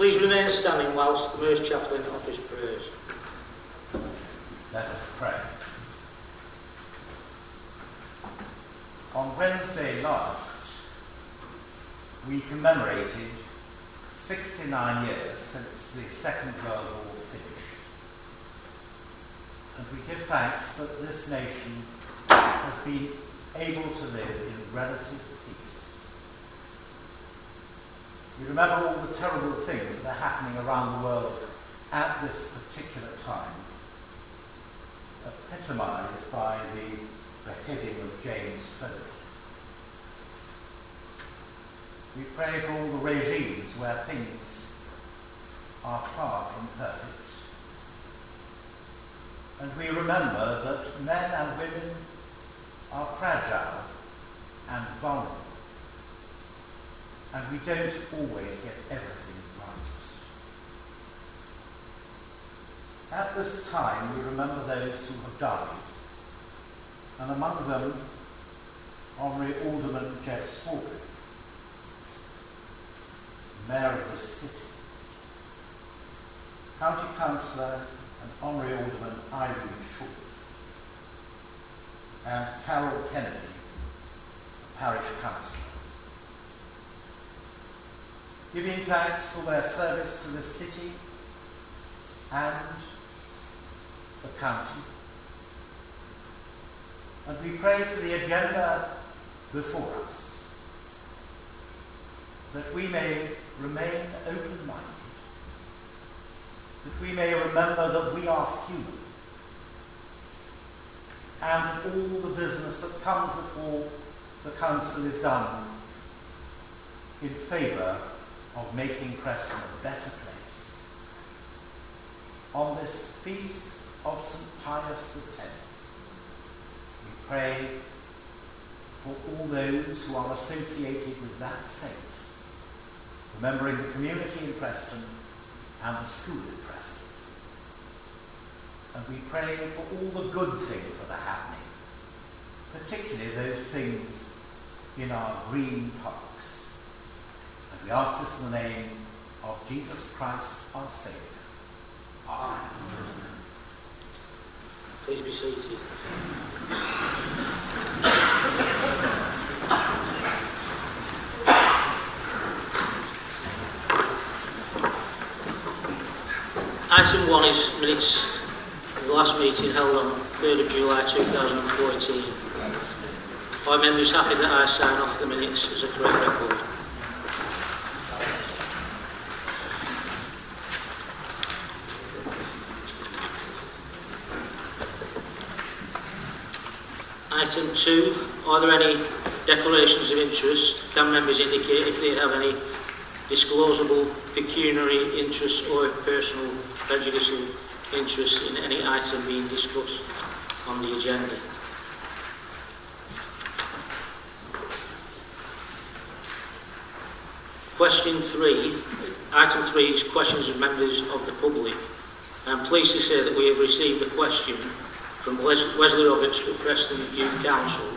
Please remain standing whilst the Mercy Chaplain offers prayers. Let us pray. On Wednesday last, we commemorated 69 years since the Second World War finished. And we give thanks that this nation has been able to live in relative peace. We remember all the terrible things that are happening around the world at this particular time, epitomised by the beheading of James Foley. We pray for all the regimes where things are far from perfect. And we remember that men and women are fragile and vulnerable. And we don't always get everything right. At this time, we remember those who have died, and among them, Honorary Alderman Jeff Swarbrick, Mayor of this city, County Councillor and Honorary Alderman Irene Short, and Carol Kennedy, Parish Councillor. Giving thanks for their service to the city and the county. And we pray for the agenda before us, that we may remain open-minded, that we may remember that we are human, and that all the business that comes before the council is done in favour of making Preston a better place. On this feast of St. Pius X, we pray for all those who are associated with that saint, remembering the community in Preston and the school in Preston. And we pray for all the good things that are happening, particularly those things in our green parks. And we ask this in the name of Jesus Christ, our Saviour. Amen. Please be seated. Item 1 is minutes of the last meeting held on 3rd of July 2014. Are members happy that I sign off the minutes as a correct record? Item 2, are there any declarations of interest? Can members indicate if they have any disclosable pecuniary interest or personal prejudicial interest in any item being discussed on the agenda? Question 3, item 3 is questions of members of the public. I'm pleased to say that we have received a question from Wesley Roberts for Preston Youth Council,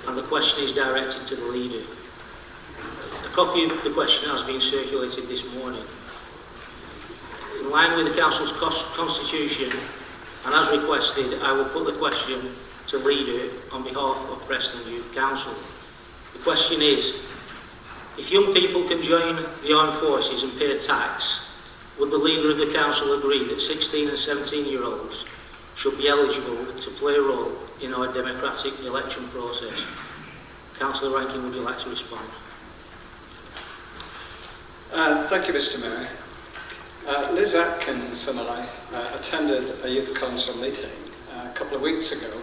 and the question is directed to the leader. A copy of the question has been circulated this morning. In line with the Council's constitution, and as requested, I will put the question to leader on behalf of Preston Youth Council. The question is, if young people can join the armed forces and pay tax, would the leader of the council agree that 16 and 17-year-olds should be eligible to play a role in our democratic election process? Councillor Rankin, would you like to respond? Thank you, Mr. Mayor. Liz Atkins and I attended a youth council meeting a couple of weeks ago,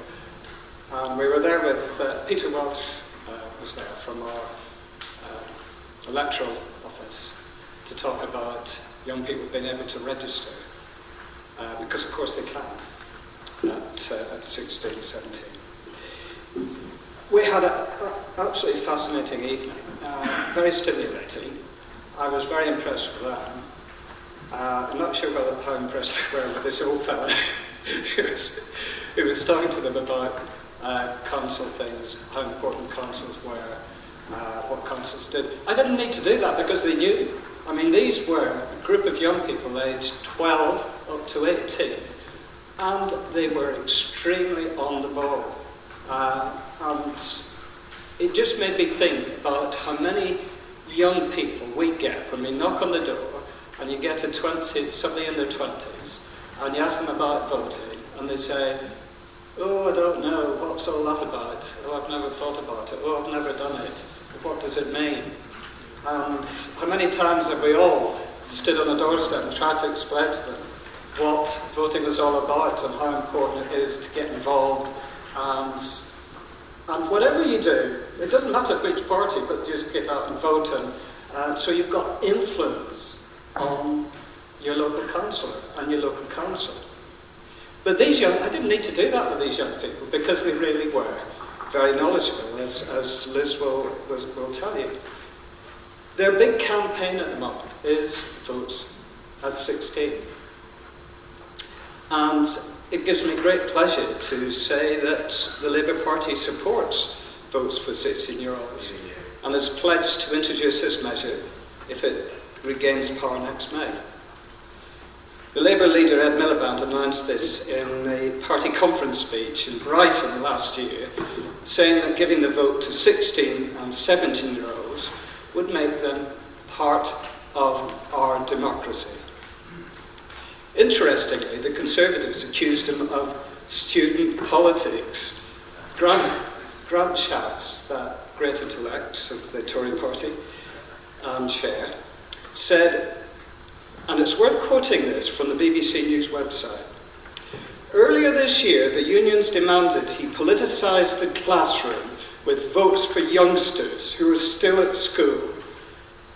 and we were there with Peter Welsh was there from our electoral office to talk about young people being able to register, because of course they can at 16, 17. We had an absolutely fascinating evening, very stimulating. I was very impressed with that. I'm not sure how impressed they were with this old fella who was talking to them about council things, how important councils were, what councils did. I didn't need to do that because they knew. I mean, these were a group of young people aged 12 up to 18, and they were extremely on the ball. And it just made me think about how many young people we get when we knock on the door and you get somebody in their 20s, and you ask them about voting, and they say, "Oh, I don't know, what's all that about? Oh, I've never thought about it. Oh, I've never done it. What does it mean?" And how many times have we all stood on a doorstep and tried to explain to them what voting is all about and how important it is to get involved, and whatever you do, it doesn't matter which party, but just get out and vote, and so you've got influence on your local councillor and your local council. But I didn't need to do that with these young people, because they really were very knowledgeable, as Liz will tell you. Their big campaign at the moment is Votes at 16. And it gives me great pleasure to say that the Labour Party supports Votes for 16-year-olds and has pledged to introduce this measure if it regains power next May. The Labour leader Ed Miliband announced this in a party conference speech in Brighton last year, saying that giving the vote to 16 and 17-year-olds would make them part of our democracy. Interestingly, the Conservatives accused him of student politics. Grant Shapps, that great intellect of the Tory party and chair, said, and it's worth quoting this from the BBC News website, "Earlier this year, the unions demanded he politicise the classroom with votes for youngsters who are still at school.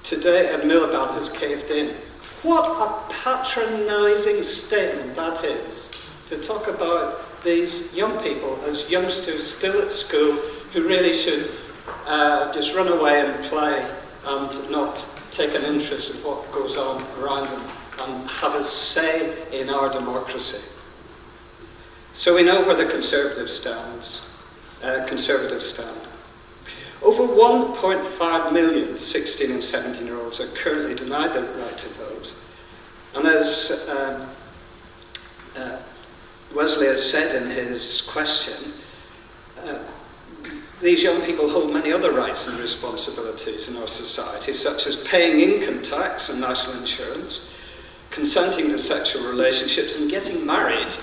Today, Ed Miliband has caved in." What a patronising statement that is, to talk about these young people as youngsters still at school who really should just run away and play and not take an interest in what goes on around them and have a say in our democracy. So we know where the Conservatives stand. Over 1.5 million 16 and 17-year-olds are currently denied the right to vote. And as Wesley has said in his question, these young people hold many other rights and responsibilities in our society, such as paying income tax and national insurance, consenting to sexual relationships and getting married,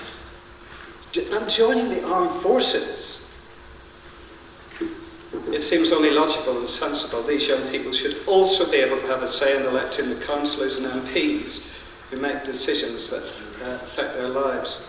and joining the armed forces. It seems only logical and sensible these young people should also be able to have a say in electing the councillors and MPs who make decisions that affect their lives.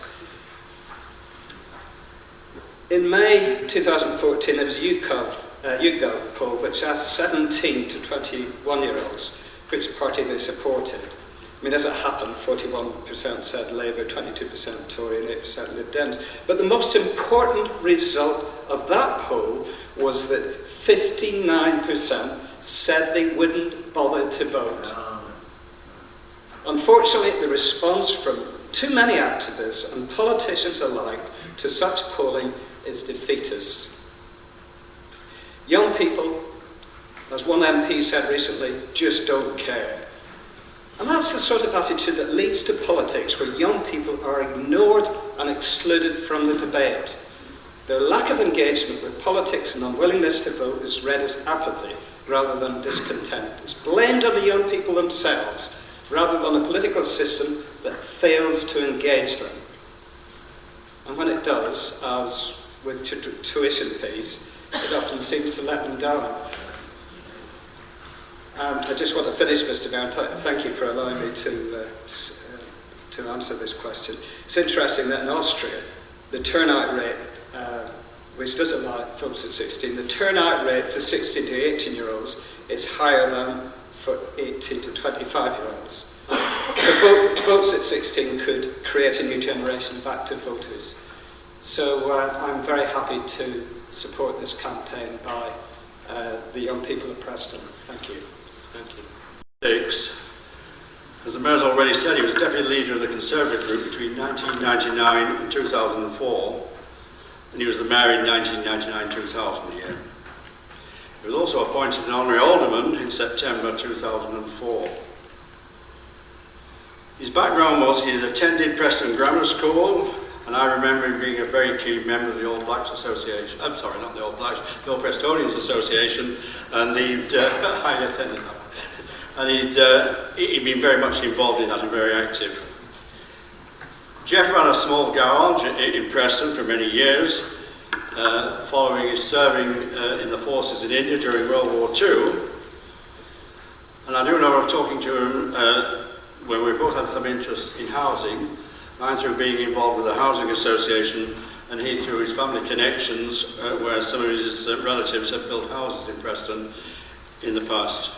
In May 2014, there was a YouGov poll which asked 17 to 21-year-olds which party they supported. I mean, as it happened, 41% said Labour, 22% Tory, and 8% Lib Dems. But the most important result of that poll was that 59% said they wouldn't bother to vote. Unfortunately, the response from too many activists and politicians alike to such polling is defeatist. Young people, as one MP said recently, just don't care. And that's the sort of attitude that leads to politics where young people are ignored and excluded from the debate. Their lack of engagement with politics and unwillingness to vote is read as apathy rather than discontent. It's blamed on the young people themselves rather than a political system that fails to engage them. And when it does, as with tuition fees, it often seems to let them down. I just want to finish, Mr. Mayor, and thank you for allowing me to answer this question. It's interesting that in Austria, the turnout rate, which does allow folks at 16, the turnout rate for 16 to 18-year-olds is higher than for 18 to 25-year-olds. So votes at 16 could create a new generation of active voters. So I'm very happy to support this campaign by the young people of Preston. Thank you. Thank you. As the Mayor's already said, he was Deputy Leader of the Conservative Group between 1999 and 2004, and he was the Mayor in 1999-2000 year. He was also appointed an Honorary Alderman in September 2004. His background was he had attended Preston Grammar School, and I remember him being a very keen member of the Old Blacks Association. I'm sorry, not the Old Blacks, the Old Prestonians Association, and I attended that. And he'd been very much involved in that and very active. Jeff ran a small garage in Preston for many years, following his serving in the forces in India during World War II. And I do know of talking to him when we both had some interest in housing, mine through being involved with the Housing Association, and he through his family connections, where some of his relatives have built houses in Preston in the past.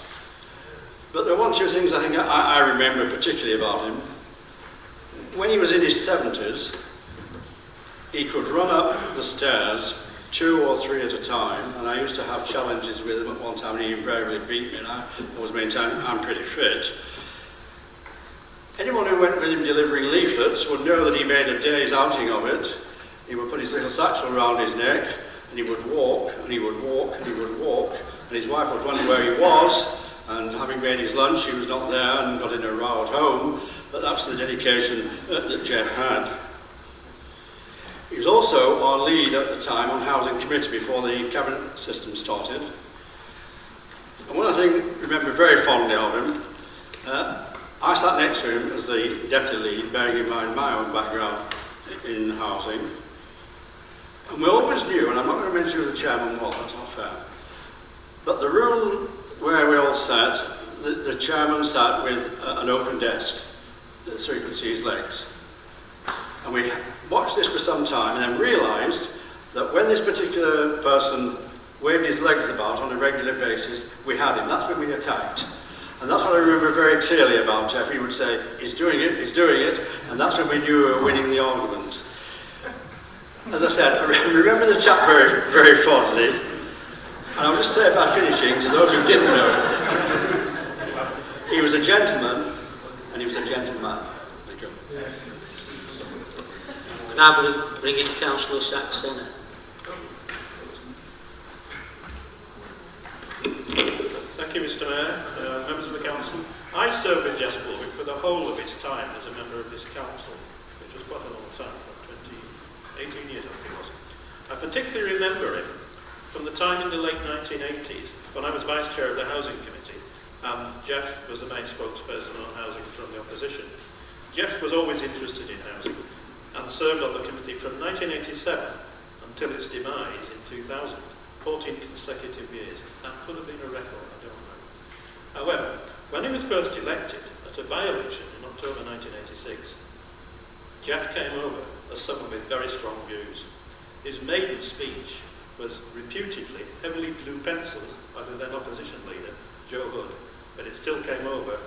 But there are one or two things I think I remember particularly about him. When he was in his 70s, he could run up the stairs 2 or 3 at a time, and I used to have challenges with him at one time, and he invariably beat me, and I always maintained I'm pretty fit. Anyone who went with him delivering leaflets would know that he made a day's outing of it. He would put his little satchel around his neck, and he would walk, and he would walk, and he would walk, and his wife would wonder where he was, and having made his lunch, he was not there and got in a row at home, but that's the dedication that Jeff had. He was also our lead at the time on Housing Committee before the cabinet system started. And one thing I remember very fondly of him, I sat next to him as the deputy lead, bearing in mind my own background in housing. And we always knew, and I'm not going to mention who the chairman was, that's not fair, but the room where we all sat, the chairman sat with an open desk, so you could see his legs. And we watched this for some time and then realised that when this particular person waved his legs about on a regular basis, we had him. That's when we attacked. And that's what I remember very clearly about Jeff. He would say, he's doing it, and that's when we knew we were winning the argument. As I said, I remember the chap very, very fondly. And I'll just say by finishing, to those who didn't know, he was a gentleman, and he was a gentleman. Thank you. And now we bring in Councillor Saxena. Thank you, Mr. Mayor, members of the council. I served with Jeff Warwick for the whole of his time as a member of this council, which was quite a long time, 18 years I think it was. I particularly remember him from the time in the late 1980s when I was Vice Chair of the Housing Committee and Jeff was the main spokesperson on housing from the opposition. Jeff was always interested in housing and served on the committee from 1987 until its demise in 2000. 14 consecutive years. That could have been a record, I don't know. However, when he was first elected at a by-election in October 1986, Jeff came over as someone with very strong views. His maiden speech was reputedly heavily blue penciled by the then opposition leader, Joe Hood, but it still came over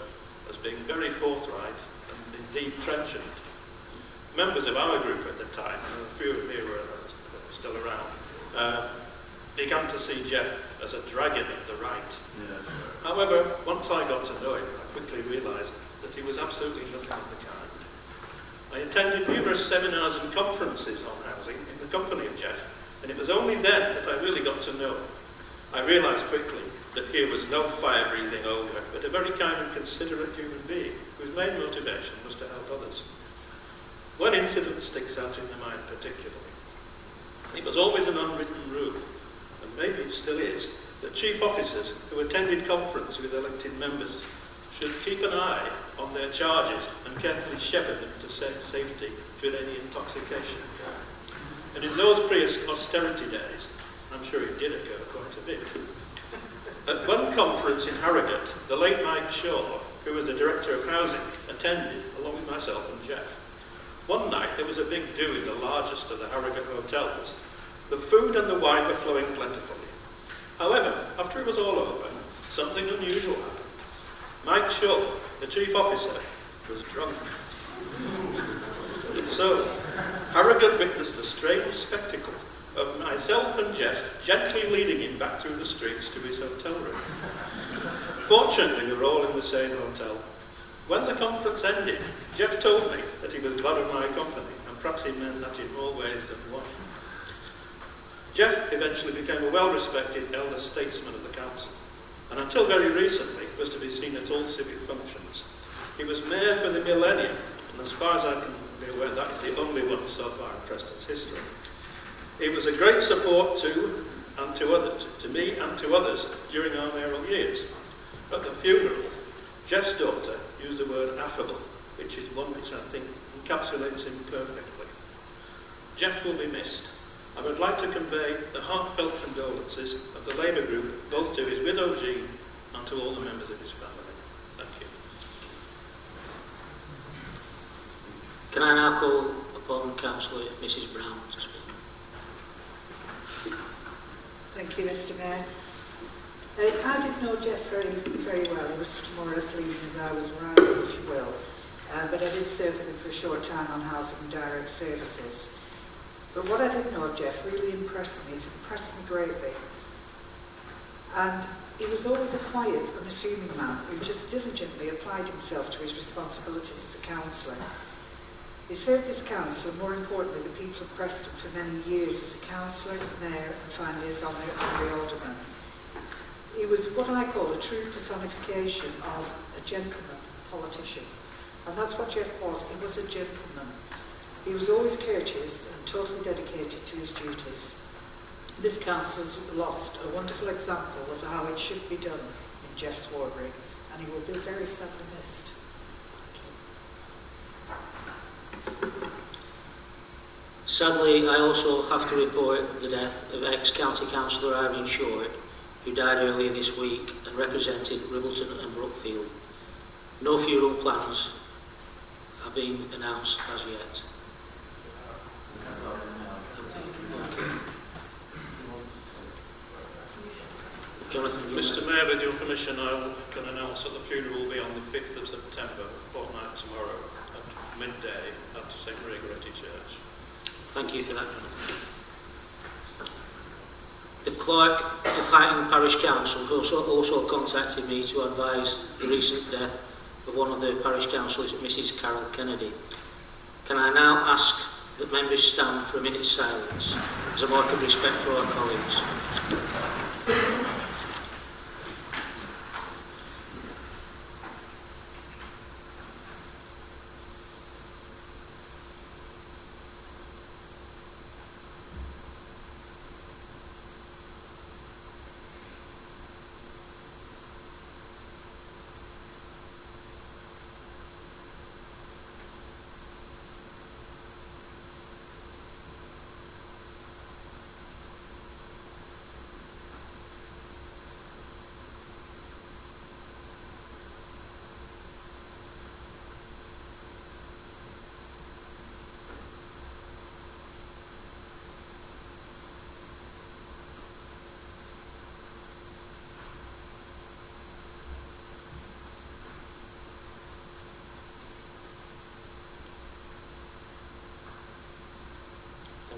as being very forthright and indeed trenchant. Members of our group at the time, and a few of you were still around, began to see Jeff as a dragon of the right. Yeah. However, once I got to know him, I quickly realised that he was absolutely nothing of the kind. I attended numerous seminars and conferences on housing in the company of Jeff, and it was only then that I really got to know him. I realised quickly that here was no fire-breathing ogre, but a very kind and considerate human being whose main motivation was to help others. One incident sticks out in my mind particularly. It was always an unwritten rule, and maybe it still is, that chief officers who attended conference with elected members should keep an eye on their charges and carefully shepherd them to safety should any intoxication occur. And in those pre-austerity days, I'm sure it did occur quite a bit. At one conference in Harrogate, the late Mike Shaw, who was the Director of Housing, attended along with myself and Jeff. One night there was a big do in the largest of the Harrogate hotels. The food and the wine were flowing plentifully. However, after it was all over, something unusual happened. Mike Shaw, the chief officer, was drunk. So, Harrogate witnessed a strange spectacle of myself and Jeff gently leading him back through the streets to his hotel room. Fortunately, we were all in the same hotel. When the conference ended, Jeff told me that he was glad of my company, and perhaps he meant that in more ways than one. Jeff eventually became a well-respected elder statesman of the council, and until very recently was to be seen at all civic functions. He was mayor for the millennium, and as far as I can be aware, that is the only one so far in Preston's history. He was a great support to me and to others during our mayoral years. At the funeral, Jeff's daughter used the word affable, which is one which I think encapsulates him perfectly. Jeff will be missed. I would like to convey the heartfelt condolences of the Labour group both to his widow Jean and to all the members of his family. Thank you. Can I now call upon Councillor Mrs Brown to speak? Thank you, Mr Mayor. I did know Jeff very well. He was more or less leaving as I was arriving, if you will. But I did serve with him for a short time on housing and direct services. But what I did know of Jeff really impressed me. It impressed me greatly. And he was always a quiet, unassuming man who just diligently applied himself to his responsibilities as a councillor. He served this council, and more importantly the people of Preston, for many years as a councillor, mayor and finally as honorary alderman. He was what I call a true personification of a gentleman politician. And that's what Jeff was. He was a gentleman. He was always courteous and totally dedicated to his duties. This council has lost a wonderful example of how it should be done in Jeff Swarbrick, and he will be very sadly missed. Sadly, I also have to report the death of ex-County Councillor Irene Short, who died earlier this week and represented Ribbleton and Brookfield. No funeral plans have been announced as yet. Jonathan, Mr Mayor, with your permission, I can announce that the funeral will be on the 5th of September, a fortnight tomorrow, at midday at St Gregory Church. thank you for that, Jonathan. The clerk of Highton Parish Council also contacted me to advise the recent death of one of the parish councillors, Mrs Carol Kennedy. Can I now ask that members stand for a minute's silence as a mark of respect for our colleagues?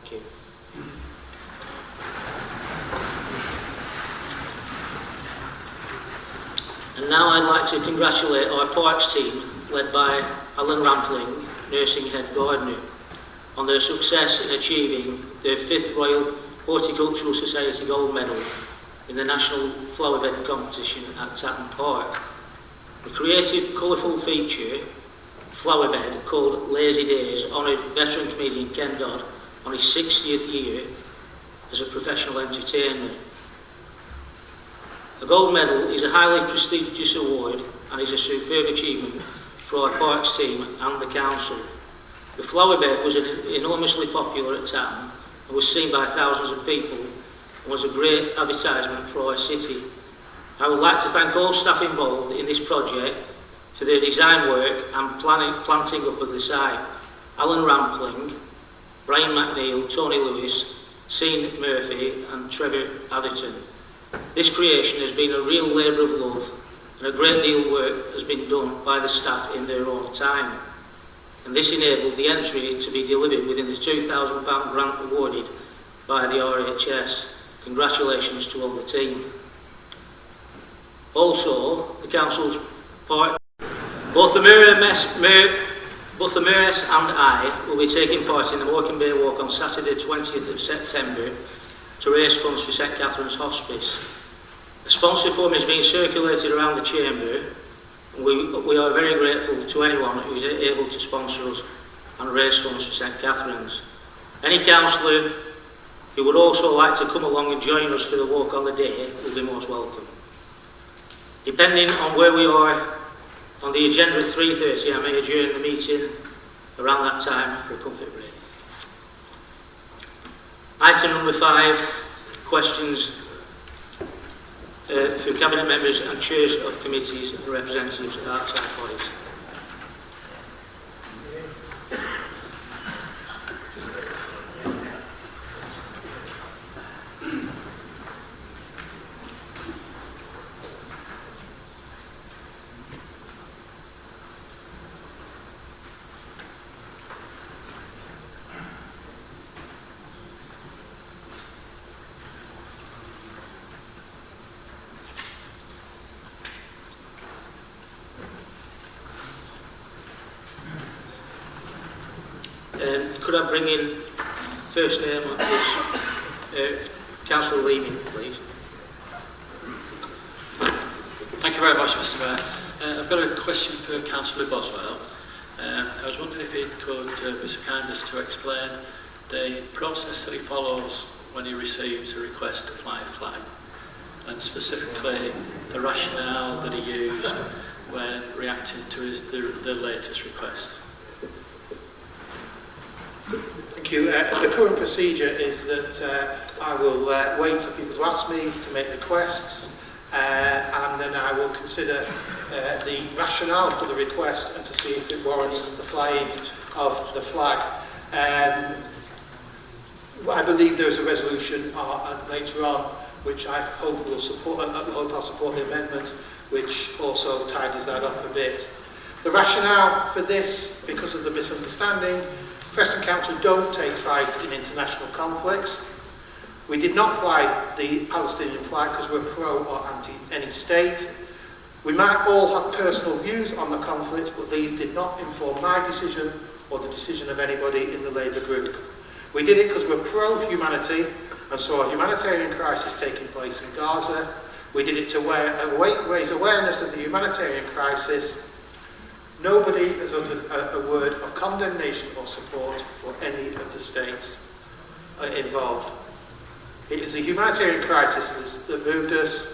Thank you. And now I'd like to congratulate our parks team, led by Alan Rampling, Nursing Head Gardener, on their success in achieving their 5th Royal Horticultural Society Gold Medal in the National Flower Bed Competition at Tatton Park. The creative, colourful feature, flower bed, called Lazy Days, honoured veteran comedian Ken Dodd on his 60th year as a professional entertainer. The gold medal is a highly prestigious award and is a superb achievement for our parks team and the council. The flower bed was enormously popular at Tatton and was seen by thousands of people and was a great advertisement for our city. I would like to thank all staff involved in this project for their design work and planting up of the site. Alan Rampling, Brian McNeil, Tony Lewis, Sean Murphy and Trevor Atherton. This creation has been a real labour of love and a great deal of work has been done by the staff in their own time. And this enabled the entry to be delivered within the £2,000 grant awarded by the RHS. Congratulations to all the team. Also, the council's part, both the Mayoress and I will be taking part in the Morecambe Bay Walk on Saturday 20th of September to raise funds for St Catherine's Hospice. A sponsor form is being circulated around the chamber. We are very grateful to anyone who is able to sponsor us and raise funds for St Catherine's. Any councillor who would also like to come along and join us for the walk on the day will be most welcome. Depending on where we are on the agenda at 3:30, I may adjourn the meeting around that time for a comfort break. Item number 5, questions for Cabinet members and chairs of committees and representatives of outside bodies. Could I bring in first name on this? Councillor Leaming, please. Thank you very much, Mr Mayor. I've got a question for Councillor Boswell. I was wondering if he could be so kind as to explain the process that he follows when he receives a request to fly a flag, and specifically the rationale that he used when reacting to the latest request. Thank you. The current procedure is that I will wait for people to ask me to make requests, and then I will consider the rationale for the request and to see if it warrants the flying of the flag. I believe there is a resolution later on which I hope will support. I hope I'll support the amendment, which also tidies that up a bit. The rationale for this, because of the misunderstanding, Preston Council don't take sides in international conflicts. We did not fly the Palestinian flag because we're pro or anti any state. We might all have personal views on the conflict, but these did not inform my decision or the decision of anybody in the Labour group. We did it because we're pro-humanity and saw a humanitarian crisis taking place in Gaza. We did it to raise awareness of the humanitarian crisis. Nobody has uttered a word of condemnation or support for any of the states involved. It is a humanitarian crisis that moved us.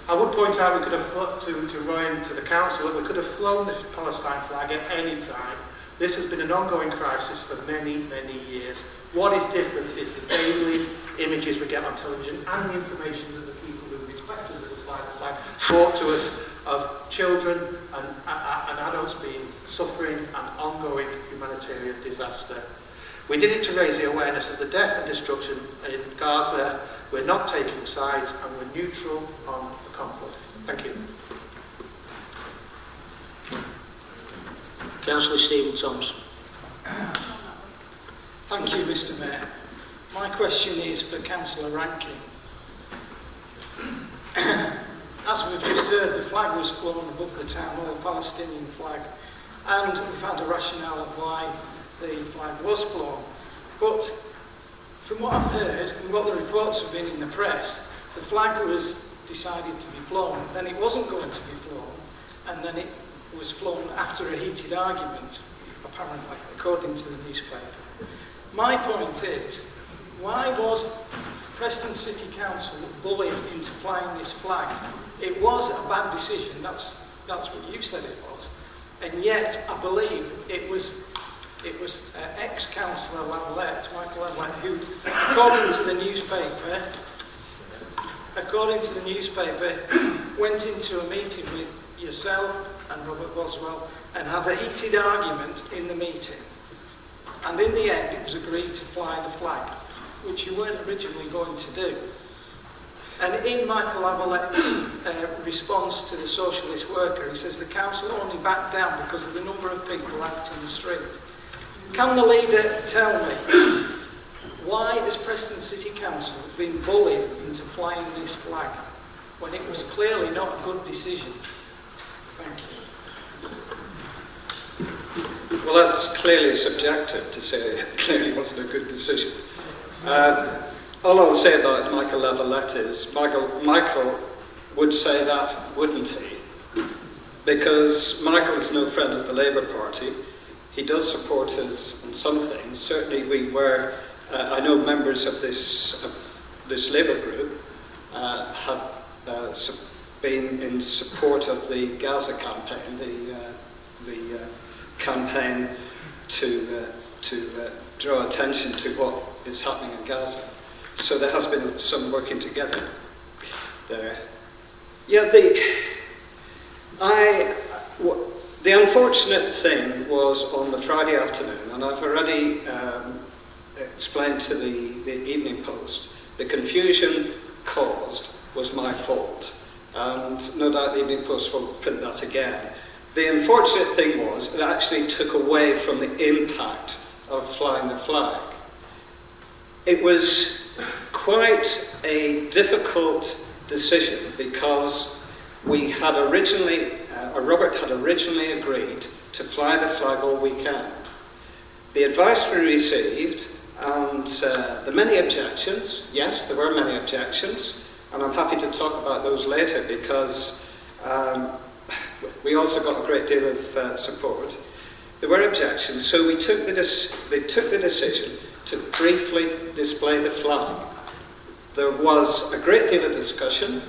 I would point out we could have to Ryan, to the council, that we could have flown the Palestine flag at any time. This has been an ongoing crisis for many, many years. What is different is the daily images we get on television and the information that the people who requested that we fly the flag brought to us of children and adults being suffering an ongoing humanitarian disaster. We did it to raise the awareness of the death and destruction in Gaza. We're not taking sides and we're neutral on the conflict. Thank you. Councillor Stephen Thompson. Thank you, Mr Mayor. My question is for Councillor Rankin. As we've just heard, the flag was flown above the town hall, Palestinian flag, and we've had a rationale of why the flag was flown. But from what I've heard and what the reports have been in the press, the flag was decided to be flown, then it wasn't going to be flown, and then it was flown after a heated argument, apparently, according to the newspaper. My point is, why was Preston City Council bullied into flying this flag? It was a bad decision, that's what you said it was, and yet I believe it was ex-councillor Lavalette, Michael Lavalette, who, according to the newspaper, went into a meeting with yourself and Robert Boswell and had a heated argument in the meeting. And in the end, it was agreed to fly the flag, which you weren't originally going to do. And in Michael Lavalette's response to the socialist worker, he says the council only backed down because of the number of people out in the street. Can the leader tell me why has Preston City Council been bullied into flying this flag when it was clearly not a good decision? Thank you. Well, that's clearly subjective to say it clearly wasn't a good decision. All I'll say about Michael Lavalette is Michael would say that, wouldn't he? because Michael is no friend of the Labour Party. He does support us on some things. Certainly we were, I know members of this Labour group have been in support of the Gaza campaign, the campaign to draw attention to what is happening in Gaza. So there has been some working together there. Yeah, the unfortunate thing was on the Friday afternoon, and I've already explained to the Evening Post, the confusion caused was my fault. And no doubt the Evening Post will print that again. The unfortunate thing was it actually took away from the impact of flying the flag. It was quite a difficult decision because we had originally, Robert had originally agreed to fly the flag all weekend. The advice we received and the many objections, yes, there were many objections, and I'm happy to talk about those later because we also got a great deal of support. There were objections, so they took the decision to briefly display the flag. There was a great deal of discussion,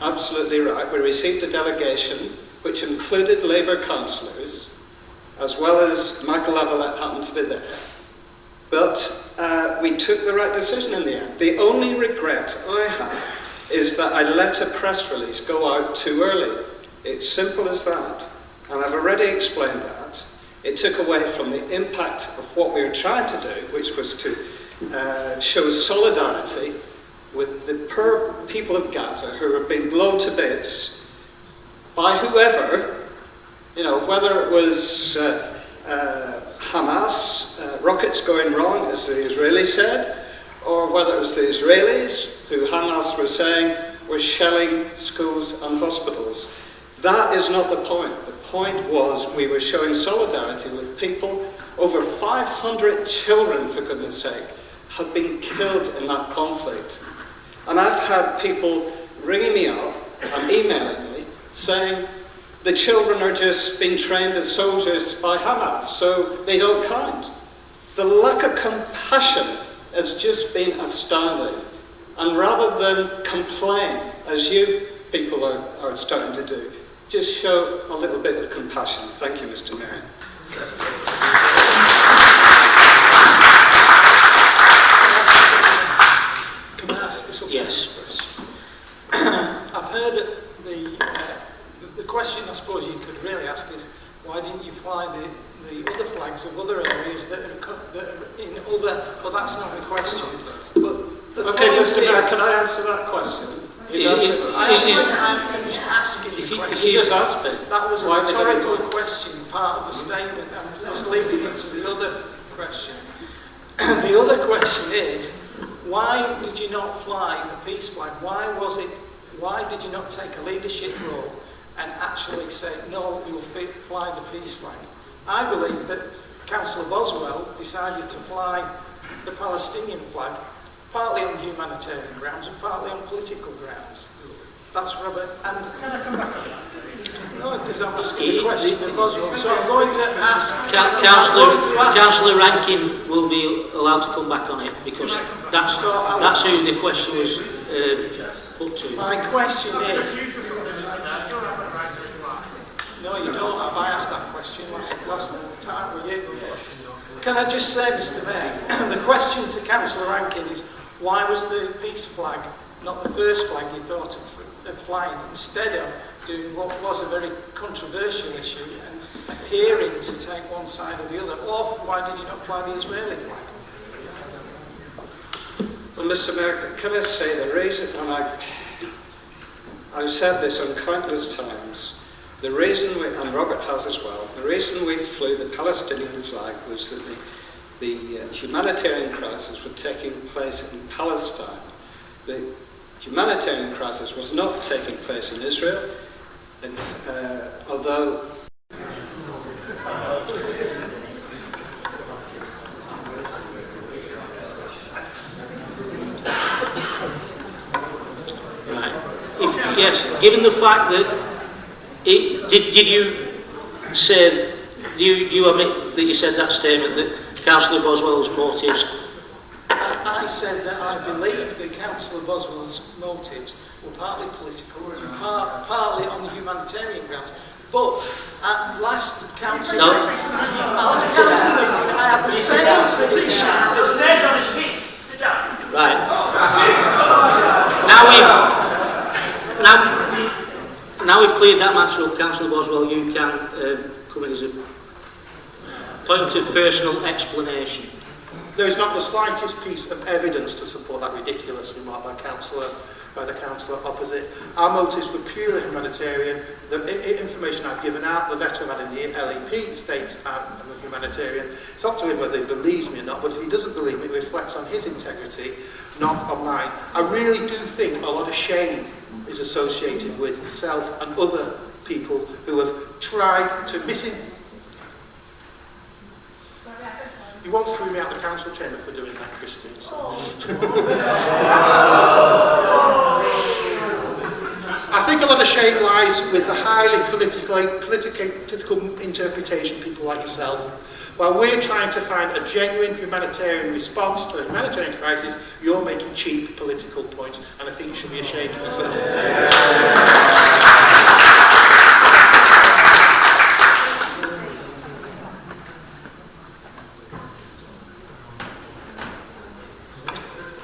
absolutely right. We received a delegation which included Labour councillors, as well as Michael Lavalette happened to be there. But we took the right decision in the end. The only regret I have is that I let a press release go out too early. It's simple as that. And I've already explained that. It took away from the impact of what we were trying to do, which was to show solidarity with the poor people of Gaza who have been blown to bits by whoever, you know, whether it was Hamas, rockets going wrong, as the Israelis said, or whether it was the Israelis, who Hamas were saying were shelling schools and hospitals. That is not the point. The point was we were showing solidarity with people. Over 500 children, for goodness sake, have been killed in that conflict. And I've had people ringing me up and emailing me saying the children are just being trained as soldiers by Hamas, so they don't count. The lack of compassion has just been astounding. And rather than complain, as you people are starting to do, just show a little bit of compassion. Thank you, Mr. Mayor. Can I ask you something? Yes, please. I've heard the question I suppose you could really ask is, why didn't you fly the other flags of other areas that are in other... Well, that's not the question. But the Okay, point Mr. Mayor, is- can I answer that question? I'm finished asking the question. If you just asked me. That was a Why did rhetorical everyone- question, part of the statement. I was leading into the other question. The other question is, why did you not fly the peace flag? Why did you not take a leadership role and actually say, no, you'll fly the peace flag? I believe that Councillor Boswell decided to fly the Palestinian flag partly on humanitarian grounds and partly on political grounds. That's Robert. And can I come back to that? No, because I'm asking a question of Boswell. So I'm going to ask... Councillor Rankin will be allowed to come back on it because that's who the question was put to. My question is... No, you don't have. I asked that question last time with you. Can I just say, Mr. Mayor, the question to Councillor Rankin is, why was the peace flag not the first flag you thought of flying, instead of doing what was a very controversial issue and appearing to take one side or the other? Or why did you not fly the Israeli flag? Well, Mr. Mayor, can I say the reason, and I've said this on countless times, the reason and Robert has as well, the reason we flew the Palestinian flag was that the humanitarian crisis was taking place in Palestine. The humanitarian crisis was not taking place in Israel, although... Right. Yes, given the fact that Did you say, do you admit that you said that statement that Councillor Boswell's motives? I said that I believe that Councillor Boswell's motives were partly political and partly on the humanitarian grounds. But at last council meeting, I had the same position. There's nails on his feet. Sit down. Right. Now we've cleared that matter up, Councillor Boswell, you can come in as a point of personal explanation. There is not the slightest piece of evidence to support that ridiculous remark by the councillor opposite. Our motives were purely humanitarian. The information I've given out, the letter I've had in the LEP states I'm a humanitarian. It's up to him whether he believes me or not, but if he doesn't believe me, it reflects on his integrity, not on mine. I really do think a lot of shame is associated with himself and other people who have tried to You once threw me out the council chamber for doing that, Christine. So. I think a lot of shame lies with the highly political interpretation people like yourself. While we're trying to find a genuine humanitarian response to a humanitarian crisis, you're making cheap political points, and I think you should be ashamed of yourself.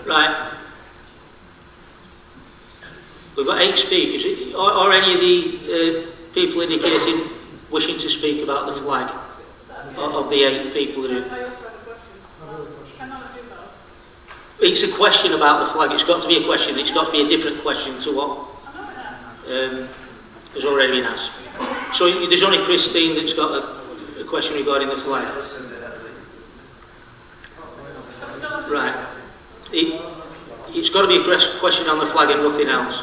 Right. We've got 8 speakers. Are any of the people indicating wishing to speak about the flag? Of the 8 people that are... I also have a question. Can I do both? It's a question about the flag. It's got to be a question. It's got to be a different question to what has already been asked. So there's only Christine that's got a question regarding the flag. Right. It's got to be a question on the flag and nothing else.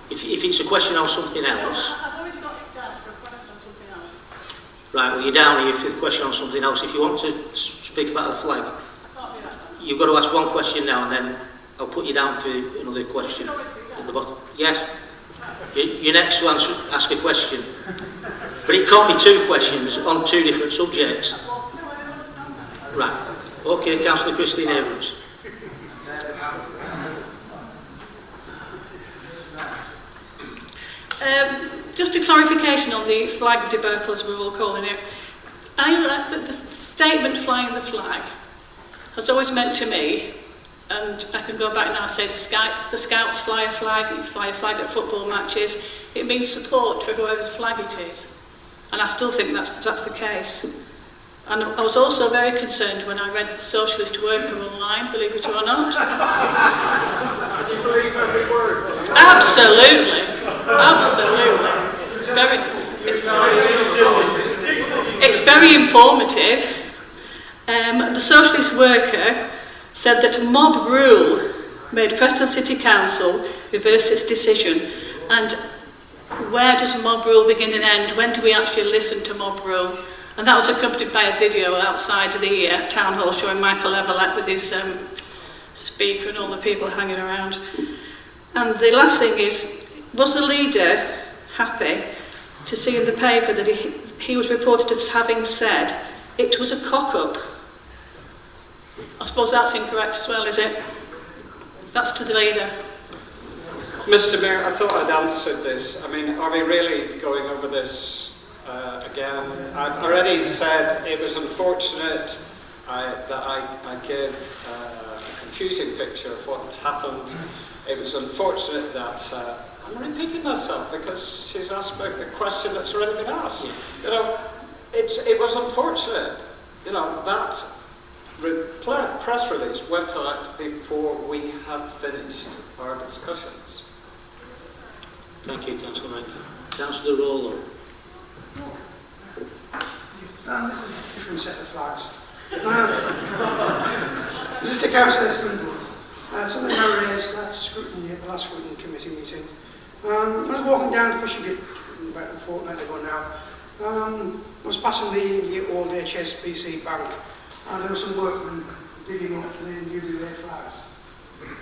If it's a question on something else... I've already got it down for a question on something else. Right, well, you're down here for a question on something else. If you want to speak about the flag, I can't do that. you've got to ask one question now, and then I'll put you down for another question at the bottom. Yes? You're next to ask a question. But it can't be 2 questions on 2 different subjects. Right. Okay, Councillor Christine Abrams. Just a clarification on the flag debacle, as we're all calling it. The statement "flying the flag" has always meant to me, and I can go back now and say the Scouts fly a flag, you fly a flag at football matches. It means support for whoever's flag it is. And I still think that's the case. And I was also very concerned when I read the Socialist Worker online, believe it or not. Do you believe every word? Absolutely. Absolutely. It's very informative. The Socialist Worker said that mob rule made Preston City Council reverse its decision. And where does mob rule begin and end? When do we actually listen to mob rule? And that was accompanied by a video outside the town hall showing Michael Everlett with his speaker and all the people hanging around. And the last thing is, was the leader happy to see in the paper that he was reported as having said it was a cock-up? I suppose that's incorrect as well, is it? That's to the leader. Mr. Mayor, I thought I'd answered this. I mean, are we really going over this again? I've already said it was unfortunate that I gave a confusing picture of what happened. It was unfortunate that I'm repeating myself because she's asked a question that's already been asked. You know, it was unfortunate. You know, that press release went out before we had finished our discussions. Thank you, Councillor Maker. Councillor Rollo. This is a different set of flags. This is to Councillor Singles. Something I raised at scrutiny at the last scrutiny committee meeting. I was walking down Fishergate about a fortnight ago now. I was passing the old HSBC bank, and there was some workmen digging up the new relay flags.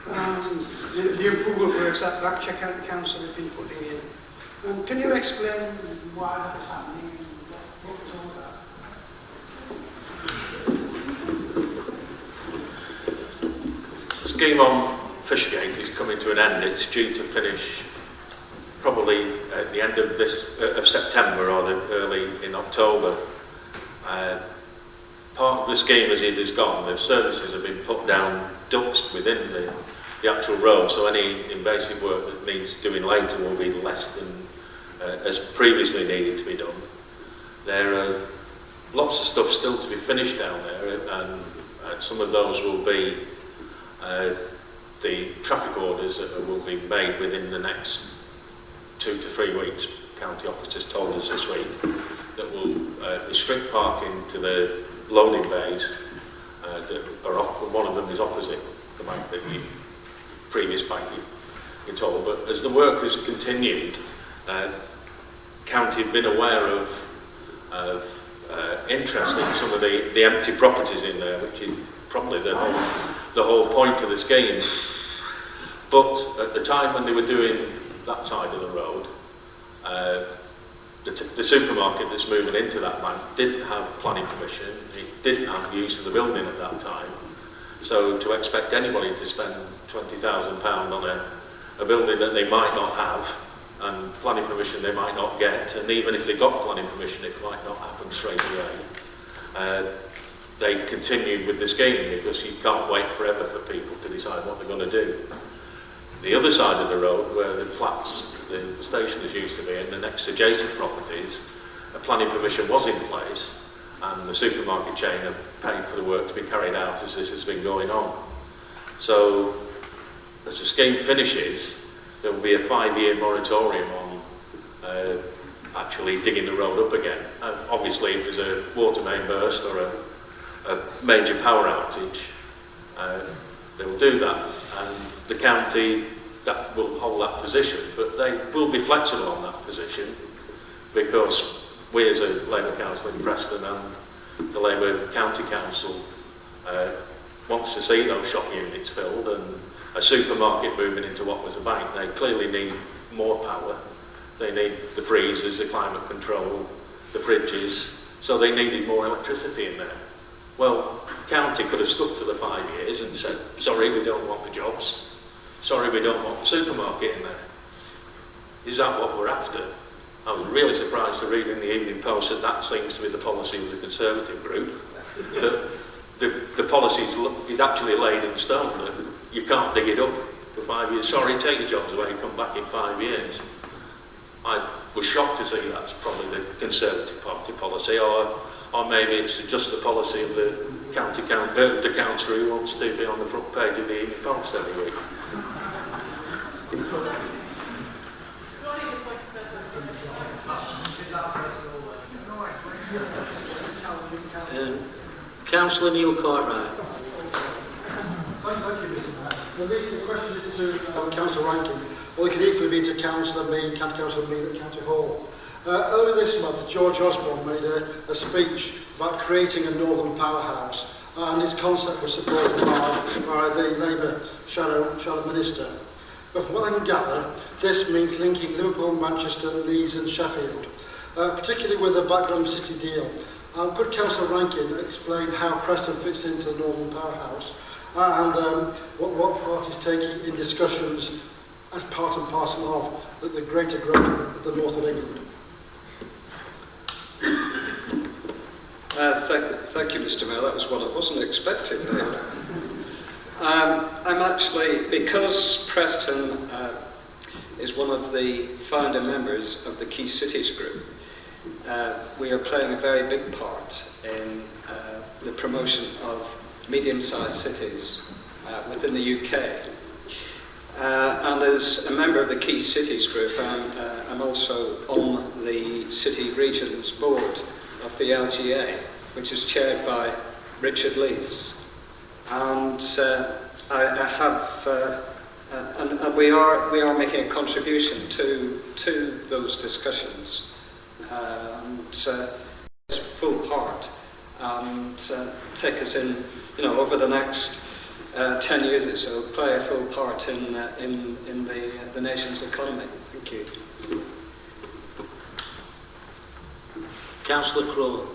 The improvement works that check-out council have been putting in. Can you explain why that was happening and what was all that? The scheme on Fishergate is coming to an end. It's due to finish probably at the end of September or early in October. Part of the scheme as it has gone, the services have been put down ducts within the actual road, so any invasive work that needs doing later will be less than as previously needed to be done. There are lots of stuff still to be finished down there, and some of those will be the traffic orders that will be made within the next 2 to 3 weeks. County officers told us this week that will restrict parking to the loading bays that are one of them is opposite the bank that the previous bank you're told. But as the work has continued, County have been aware of interest in some of the empty properties in there, which is probably the whole point of the scheme. But at the time when they were doing that side of the road, the supermarket that's moving into that bank didn't have planning permission. It didn't have use of the building at that time. So to expect anybody to spend £20,000 on a building that they might not have, and planning permission they might not get, and even if they got planning permission it might not happen straight away. They continued with the scheme because you can't wait forever for people to decide what they're going to do. The other side of the road, where the flats, the stationers used to be, and the next adjacent properties, a planning permission was in place, and the supermarket chain have paid for the work to be carried out as this has been going on. So, as the scheme finishes, there will be a 5-year moratorium on actually digging the road up again. And obviously, if there's a water main burst or a major power outage, they will do that. And the county that will hold that position, but they will be flexible on that position because we as a Labour Council in Preston and the Labour County Council wants to see those shop units filled, and a supermarket moving into what was a bank. They clearly need more power. They need the freezers, the climate control, the fridges, so they needed more electricity in there. Well, county could have stuck to the 5 years and said, sorry, we don't want the jobs. Sorry, we don't want the supermarket in there. Is that what we're after? I was really surprised to read in the Evening Post that that seems to be the policy of the Conservative group. The policy is actually laid in stone that you can't dig it up for 5 years. Sorry, take the jobs away and come back in 5 years. I was shocked to see that's probably the Conservative Party policy, or maybe it's just the policy of the the councillor who wants to be on the front page of the Evening Post every week. Councillor Neil Cartwright. Thank you, Mr. Mayor. The question is to Councillor Rankin, or it could equally be to Councillor Mead, County Councillor Mead at County Hall. Earlier this month, George Osborne made a speech about creating a northern powerhouse, and his concept was supported by the Labour Shadow Minister. But from what I can gather, this means linking Liverpool, Manchester, Leeds and Sheffield, particularly with the background city deal. Could Councillor Rankin explain how Preston fits into the northern powerhouse, and what part he's taking in discussions as part and parcel of the greater growth of the north of England? Thank you, Mr. Mayor. That was one I wasn't expecting. I'm actually, because Preston is one of the founder members of the Key Cities Group, we are playing a very big part in the promotion of medium-sized cities within the UK. And as a member of the Key Cities Group, I'm also on the City Regions Board of the LGA, which is chaired by Richard Lees. And and we are making a contribution to those discussions. It's full part and take us in, over the next 10 years or so, play a full part in the nation's economy. Thank you. Councillor Crowe.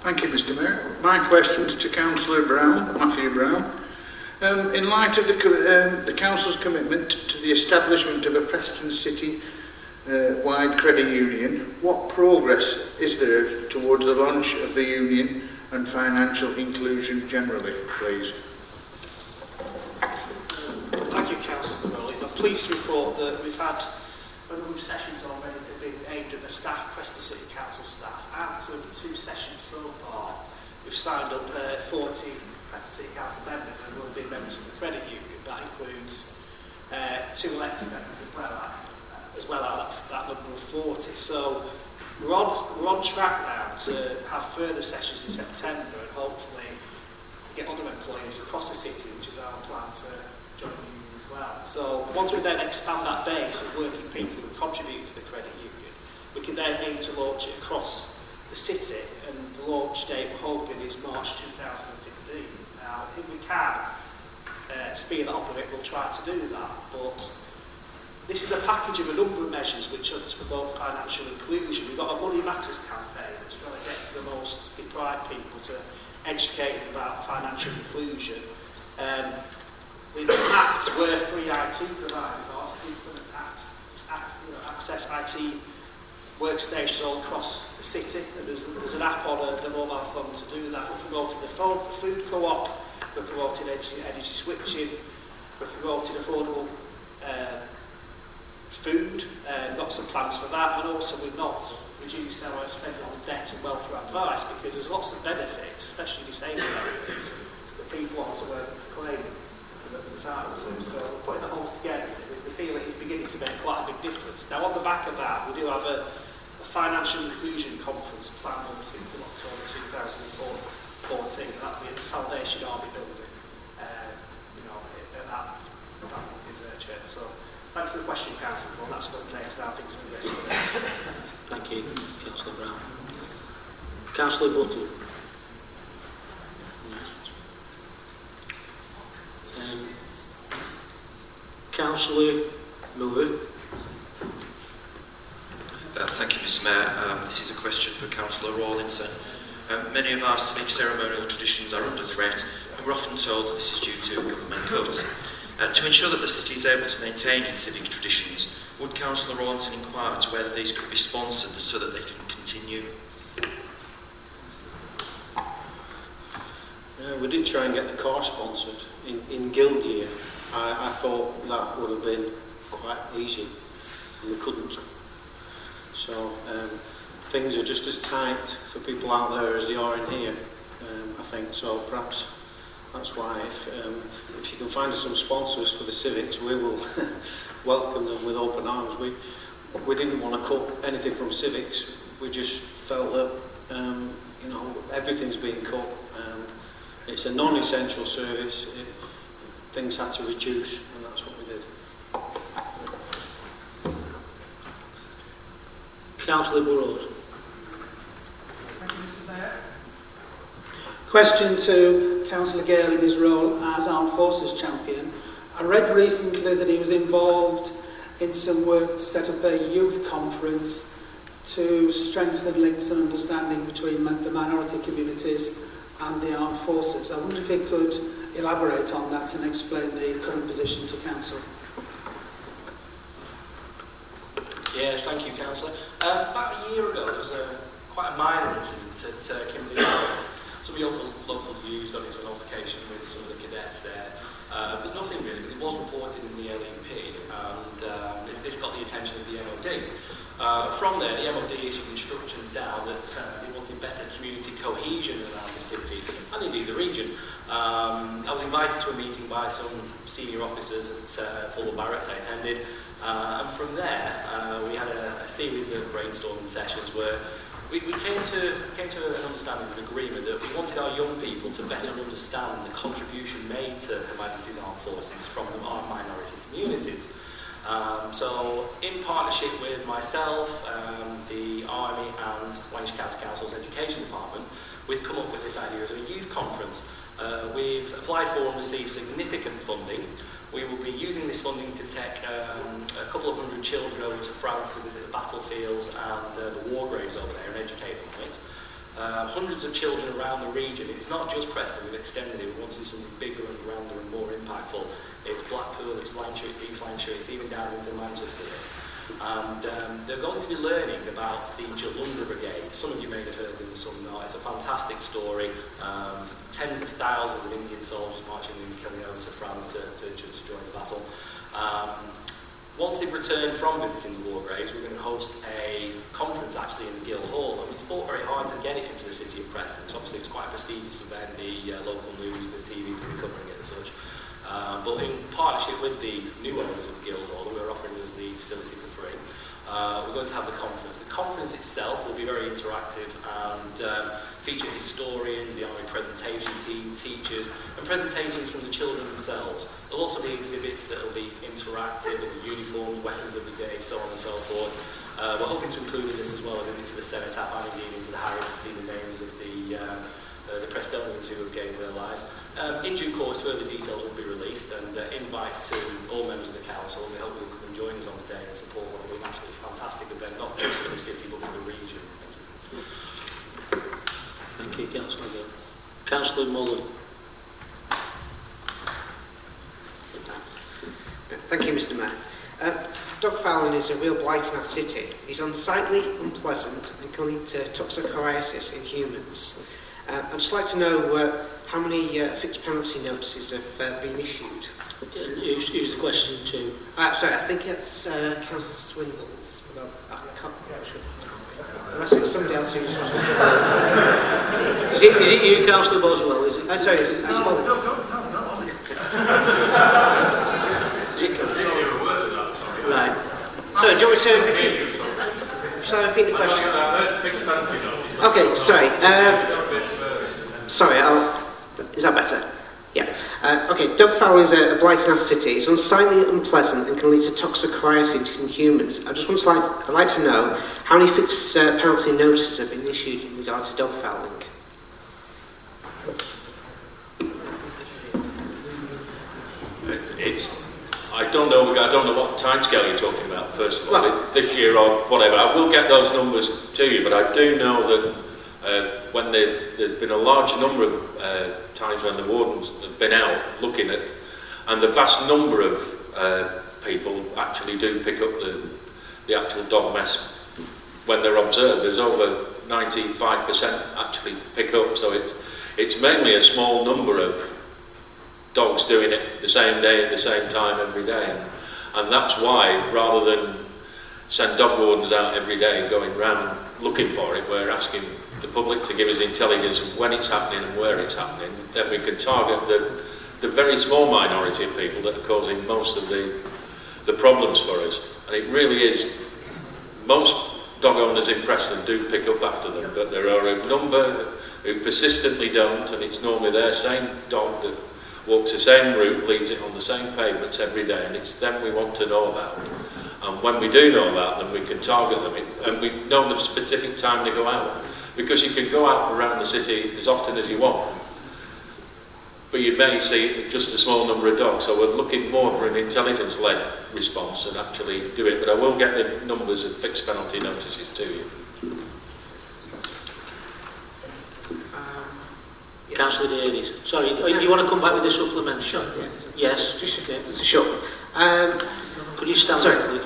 Thank you, Mr. Mayor. My question is to Councillor Brown, Matthew Brown. In light of the Council's commitment to the establishment of a Preston City-wide credit union, what progress is there towards the launch of the union and financial inclusion generally, please? Thank you, Councillor Crowley. I'm pleased to report that we've had a number of sessions already that have been aimed at the staff, Preston City Council staff, and so 2 sessions so far. We've signed up 40 Preston City Council members and will be members of the credit union. That includes 2 elected members as well as that number of 40. So we're on track now to have further sessions in September and hopefully get other employees across the city, which is our plan to join the union as well. So once we then expand that base of working people who contribute to the credit union, we can then aim to launch it across the city, and the launch date we're hoping is March 2015. Now, if we can speed that up a bit, we'll try to do that, but this is a package of a number of measures which are to promote financial inclusion. We've got a Money Matters campaign which is trying to get to the most deprived people to educate them about financial inclusion. We've mapped where free IT providers are, so people can access IT workstations all across the city, and there's an app on the mobile phone to do that. We're promoting the food co-op, we're promoting energy switching, we're promoting affordable food, got some plans for that, and also we've not reduced our spending on debt and welfare advice, because there's lots of benefits, especially disabled benefits, that people want to claim at the time. So we're putting it all together. We feel it is beginning to make quite a big difference. Now, on the back of that, we do have a financial inclusion conference planned on the 6th of October 2014. That'll be at the Salvation Army building, at that church. So thanks for the question, Councillor. Well, that's what next. How things are progressing. Thank you, Councillor Brown. Councillor Butler. Councillor Miller. Thank you, Mr. Mayor. This is a question for Councillor Rawlinson. Many of our civic ceremonial traditions are under threat, and we're often told that this is due to government cuts. To ensure that the city is able to maintain its civic traditions, would Councillor Rawlinson inquire to whether these could be sponsored so that they can continue? We did try and get the car sponsored in Guild Year. I thought that would have been quite easy, and we couldn't. So things are just as tight for people out there as they are in here, I think. So perhaps that's why if you can find us some sponsors for the civics, we will welcome them with open arms. We didn't want to cut anything from civics. We just felt that everything's being cut. It's a non-essential service. Things had to reduce, and that's what we did. Councillor Burrows. Thank you, Mr. Mayor. Question to Councillor Gale in his role as Armed Forces Champion. I read recently that he was involved in some work to set up a youth conference to strengthen links and understanding between the minority communities and the armed forces. I wonder if he could elaborate on that and explain the current position to Council. Yes, thank you, Councillor. About a year ago, there was quite a minor incident at Kimberley Barracks. Some local youths got into an altercation with some of the cadets there. There's nothing really, but it was reported in the LEP, and this got the attention of the MOD. From there, the MOD issued instructions down that they wanted better community cohesion around the city, and indeed the region. I was invited to a meeting by some senior officers at Fulham Barracks I attended, and from there we had a series of brainstorming sessions where we came to an understanding, an agreement that we wanted our young people to better understand the contribution made to Her Majesty's Armed Forces from our minority communities. So, in partnership with myself, the Army and Lancashire County Council's Education Department, we've come up with this idea of a youth conference. We've applied for and received significant funding. We will be using this funding to take a couple of hundred children over to France to visit the battlefields and the war graves over there and educate them on it. Hundreds of children around the region. It's not just Preston, we've extended it. We want to do something bigger and grander and more impactful. It's Blackpool, it's Lancashire, it's East Lancashire, it's even down into Manchester. And they're going to be learning about the Jalunda Brigade. Some of you may have heard of them, some not. It's a fantastic story. Tens of thousands of Indian soldiers marching and coming over to France to join the battle. Once they've returned from visiting the war graves, we're going to host a conference actually in the Guildhall, and we fought very hard to get it into the city of Preston. So obviously it's quite a prestigious event, the local news, the TV will be covering it and such. But in partnership with the new owners of Guildhall, we're offering us the facility for free. We're going to have the conference. The conference itself will be very interactive and feature historians, the army presentation team, teachers, and presentations from the children themselves. There'll also be exhibits that will be interactive, and the uniforms, weapons of the day, so on and so forth. We're hoping to include in this as well a visit to the cenotaph and indeed into the Harrods to see the names of the Prestonians who have gained their lives. In due course, further details will be released and invites to all members of the council. We hope you'll come and join us on the day and support what will be an absolutely fantastic event, not just for the city but for the region. Thank you, Councillor Gill. Councillor Mullen. Thank you, Mr. Mayor. Dog fouling is a real blight in our city. It's unsightly, unpleasant, and can lead to toxoplasmosis in humans. I'd just like to know how many fixed penalty notices have been issued. Who's the question to? Sorry, I think it's Councillor Swindle's. I can't be sure. Unless it's somebody else who's... Is it you, Councillor Boswell, is it? Sorry, it's Boswell. Right. So, do you want me to repeat? Shall I repeat the question? Okay, sorry. Is that better? Yeah. Okay, dog fouling is a blight in our city. It's unsightly, unpleasant, and can lead to toxoplasmosis in humans. I'd like to know how many fixed penalty notices have been issued in regard to dog fouling. I don't know what timescale you're talking about, first of all, this year or whatever. I will get those numbers to you, but I do know that when there's been a large number of times when the wardens have been out looking at, and the vast number of people actually do pick up the actual dog mess when they're observed. There's over 95% actually pick up, so it's mainly a small number of dogs doing it the same day at the same time every day, and that's why, rather than send dog wardens out every day going round looking for it, we're asking the public to give us intelligence of when it's happening and where it's happening. Then we can target the very small minority of people that are causing most of the problems for us. And it really is, most dog owners in Preston do pick up after them, but there are a number who persistently don't, and it's normally their same dog that walks the same route, leaves it on the same pavements every day, and it's them we want to know about. And when we do know about them, we can target them, and we know the specific time to go out. Because you can go out around the city as often as you want, but you may see just a small number of dogs. So we're looking more for an intelligence-led response and actually do it. But I will get the numbers of fixed penalty notices to you. Councillor Davies. Sorry, you want to come back with the supplement? Sure, yes. Yes? Just okay, it's a short one. Could you stand sorry. up, please?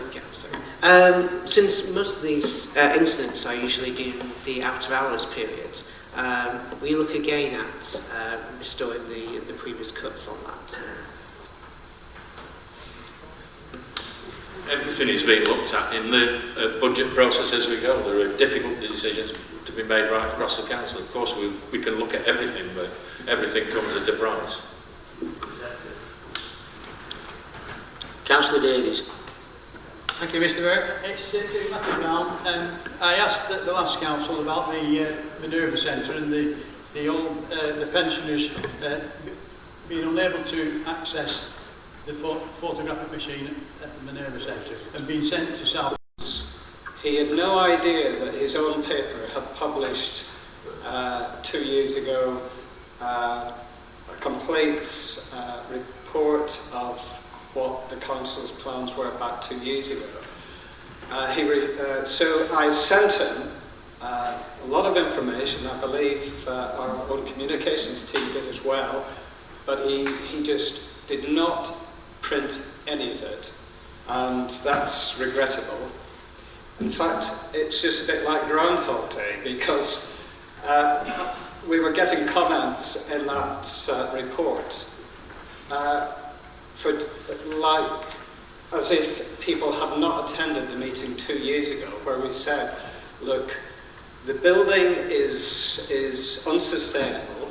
Since most of these incidents are usually during the out-of-hours period, we look again at restoring the previous cuts on that. Everything is being looked at in the budget process as we go. There are difficult decisions to be made right across the council. Of course, we can look at everything, but everything comes at a price. Councillor Davies. Thank you, Mr. Mayor. It's Matthew Brown. I asked at the last council about the Minerva Centre and the pensioners being unable to access the photographic machine at the Minerva Centre and being sent to South. He had no idea that his own paper had published 2 years ago a complete report of what the council's plans were back 2 years ago. So I sent him a lot of information. I believe our own communications team did as well, but he just did not print any of it, and that's regrettable. In fact, it's just a bit like Groundhog Day, because we were getting comments in that report for like as if people had not attended the meeting 2 years ago, where we said, look, the building is unsustainable.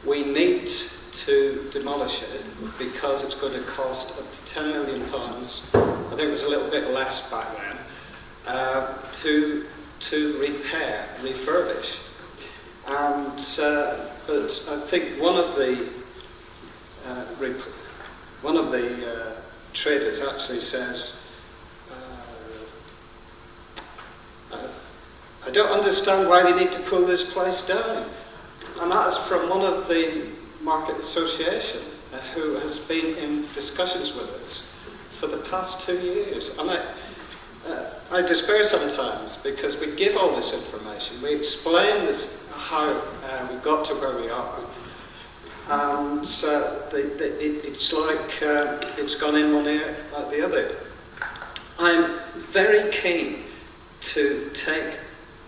We need to demolish it because it's going to cost up to £10 million. I think it was a little bit less back then. To repair, refurbish, and but I think one of the traders actually says, I don't understand why they need to pull this place down, and that's from one of the Market Association who has been in discussions with us for the past 2 years, and I despair sometimes, because we give all this information, we explain this, how we got to where we are, and it's like it's gone in one ear out the other. I'm very keen to take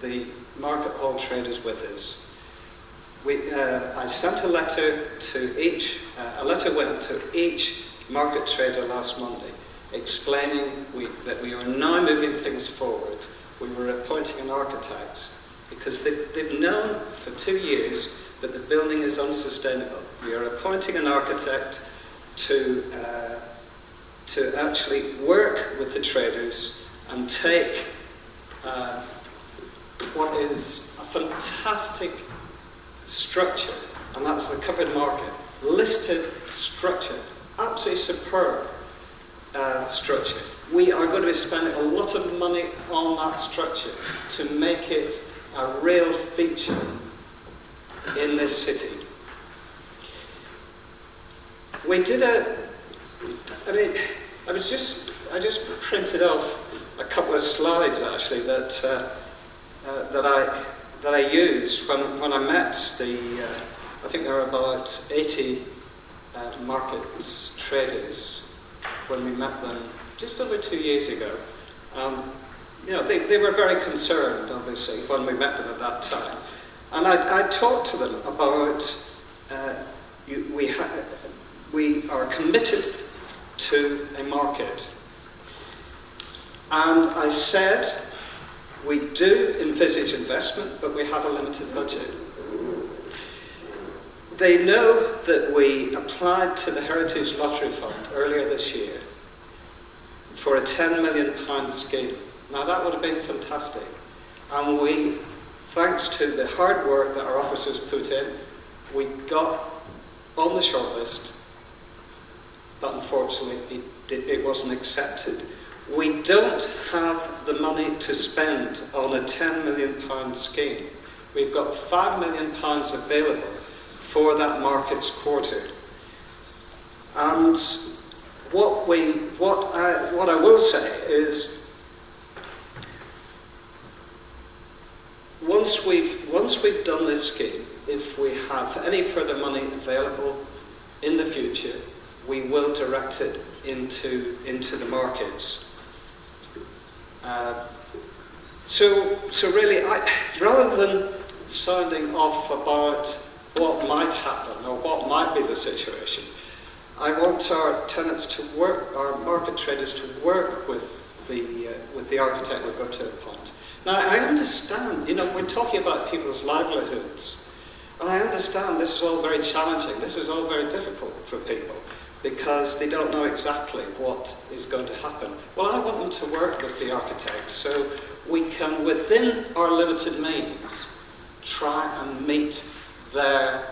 the market hall traders with us. I sent a letter to each, a letter went to each market trader last Monday, explaining that we are now moving things forward. We were appointing an architect because they've known for 2 years that the building is unsustainable. We are appointing an architect to actually work with the traders and take what is a fantastic structure, and that's the covered market, listed structure, absolutely superb structure. We are going to be spending a lot of money on that structure to make it a real feature in this city. We did I just printed off a couple of slides actually that I used when I met I think there were about 80 markets traders when we met them just over 2 years ago. They were very concerned, obviously, when we met them at that time. And I talked to them about we are committed to a market. And I said, we do envisage investment, but we have a limited budget. They know that we applied to the Heritage Lottery Fund earlier this year for a £10 million scheme. Now that would have been fantastic. And we, thanks to the hard work that our officers put in, we got on the shortlist, but unfortunately it wasn't accepted. We don't have the money to spend on a £10 million scheme. We've got £5 million available for that markets quarter. And what I will say is, once we've done this scheme, if we have any further money available in the future, we will direct it into the markets. So really, rather than sounding off about what might happen or what might be the situation, I want our tenants to work, our market traders to work with the architect we're going to appoint. Now, I understand, we're talking about people's livelihoods, and I understand this is all very challenging, this is all very difficult for people, because they don't know exactly what is going to happen. Well, I want them to work with the architects so we can, within our limited means, try and meet their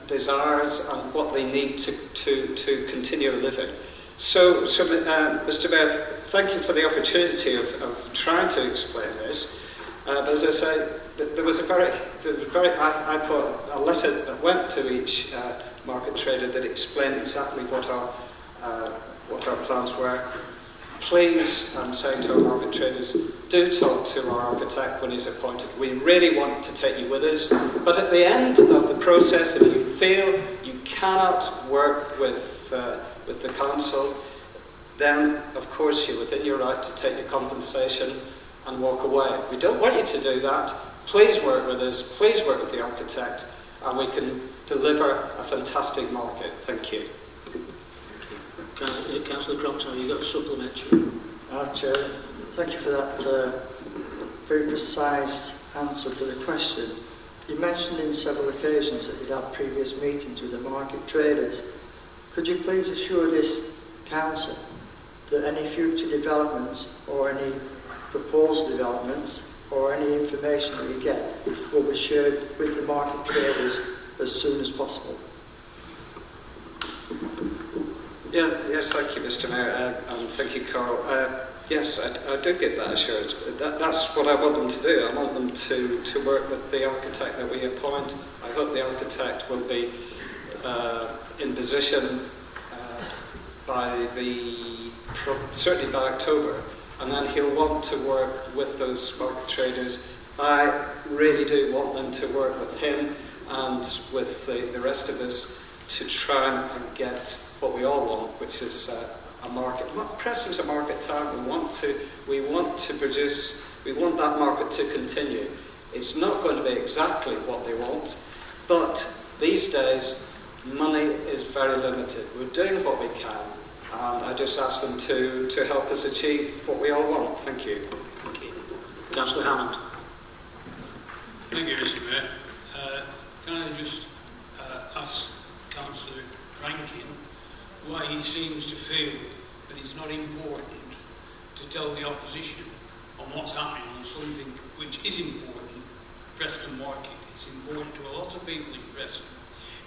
desires and what they need to continue living. So Mr. Mayor, thank you for the opportunity of trying to explain this. But as I say, there was a very, I thought a letter that went to each market trader that explained exactly what our plans were. Please, I'm saying to our market traders, do talk to our architect when he's appointed. We really want to take you with us, but at the end of the process, if you feel you cannot work with the council, then of course you're within your right to take your compensation and walk away. We don't want you to do that. Please work with us, please work with the architect, and we can deliver a fantastic market. Thank you. Councillor Crompton, you've got a supplementary. Chair, thank you for that very precise answer to the question. You mentioned in several occasions that you'd had previous meetings with the market traders. Could you please assure this council that any future developments or any proposed developments or any information that you get will be shared with the market traders as soon as possible? Yes, thank you, Mr. Mayor, and thank you, Carl. Yes, I do give that assurance. That's what I want them to do. I want them to work with the architect that we appoint. I hope the architect will be in position certainly by October, and then he'll want to work with those market traders. I really do want them to work with him and with the rest of us to try and get what we all want, which is a market. Preston's a market town. We want to produce. We want that market to continue. It's not going to be exactly what they want, but these days money is very limited. We're doing what we can, and I just ask them to help us achieve what we all want. Thank you. Thank you. Councillor Hammond. Thank you, Mr. Mayor. Can I just ask Councillor Rankin why he seems to feel that it's not important to tell the opposition on what's happening on something which is important, Preston Market. It's important to a lot of people in Preston.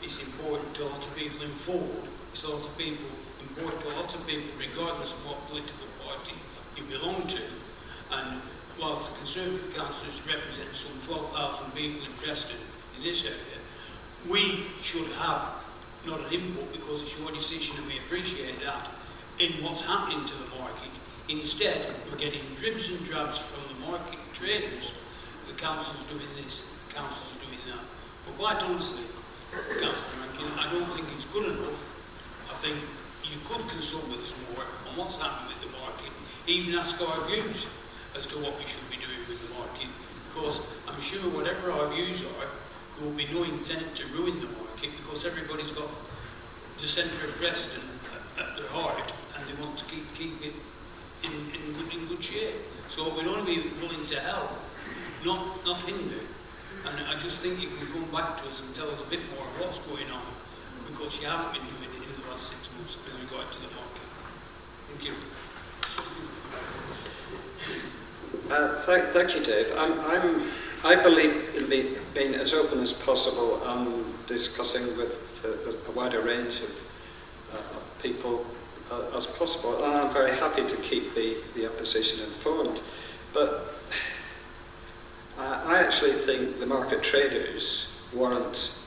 It's important to a lot of people in Ford. It's important to a lot of people regardless of what political party you belong to. And whilst the Conservative councillors represent some 12,000 people in Preston in this area, we should have not an input because it's your decision and we appreciate that in what's happening to the market. Instead, we're getting dribs and drabs from the market traders. The council's doing this, the council's doing that. But quite honestly, Councillor Rankin, I don't think it's good enough. I think you could consult with us more on what's happening with the market, even ask our views as to what we should be doing with the market, because I'm sure whatever our views are, there will be no intent to ruin the market, because everybody's got the centre of Preston at their heart and they want to keep it in good shape. So we'd only be willing to help, not hinder. And I just think you can come back to us and tell us a bit more of what's going on, because you haven't been doing it in the last 6 months with regard to the market. Thank you. Thank you, Dave. I believe in being as open as possible and discussing with a wider range of people as possible. And I'm very happy to keep the opposition informed. But I actually think the market traders warrant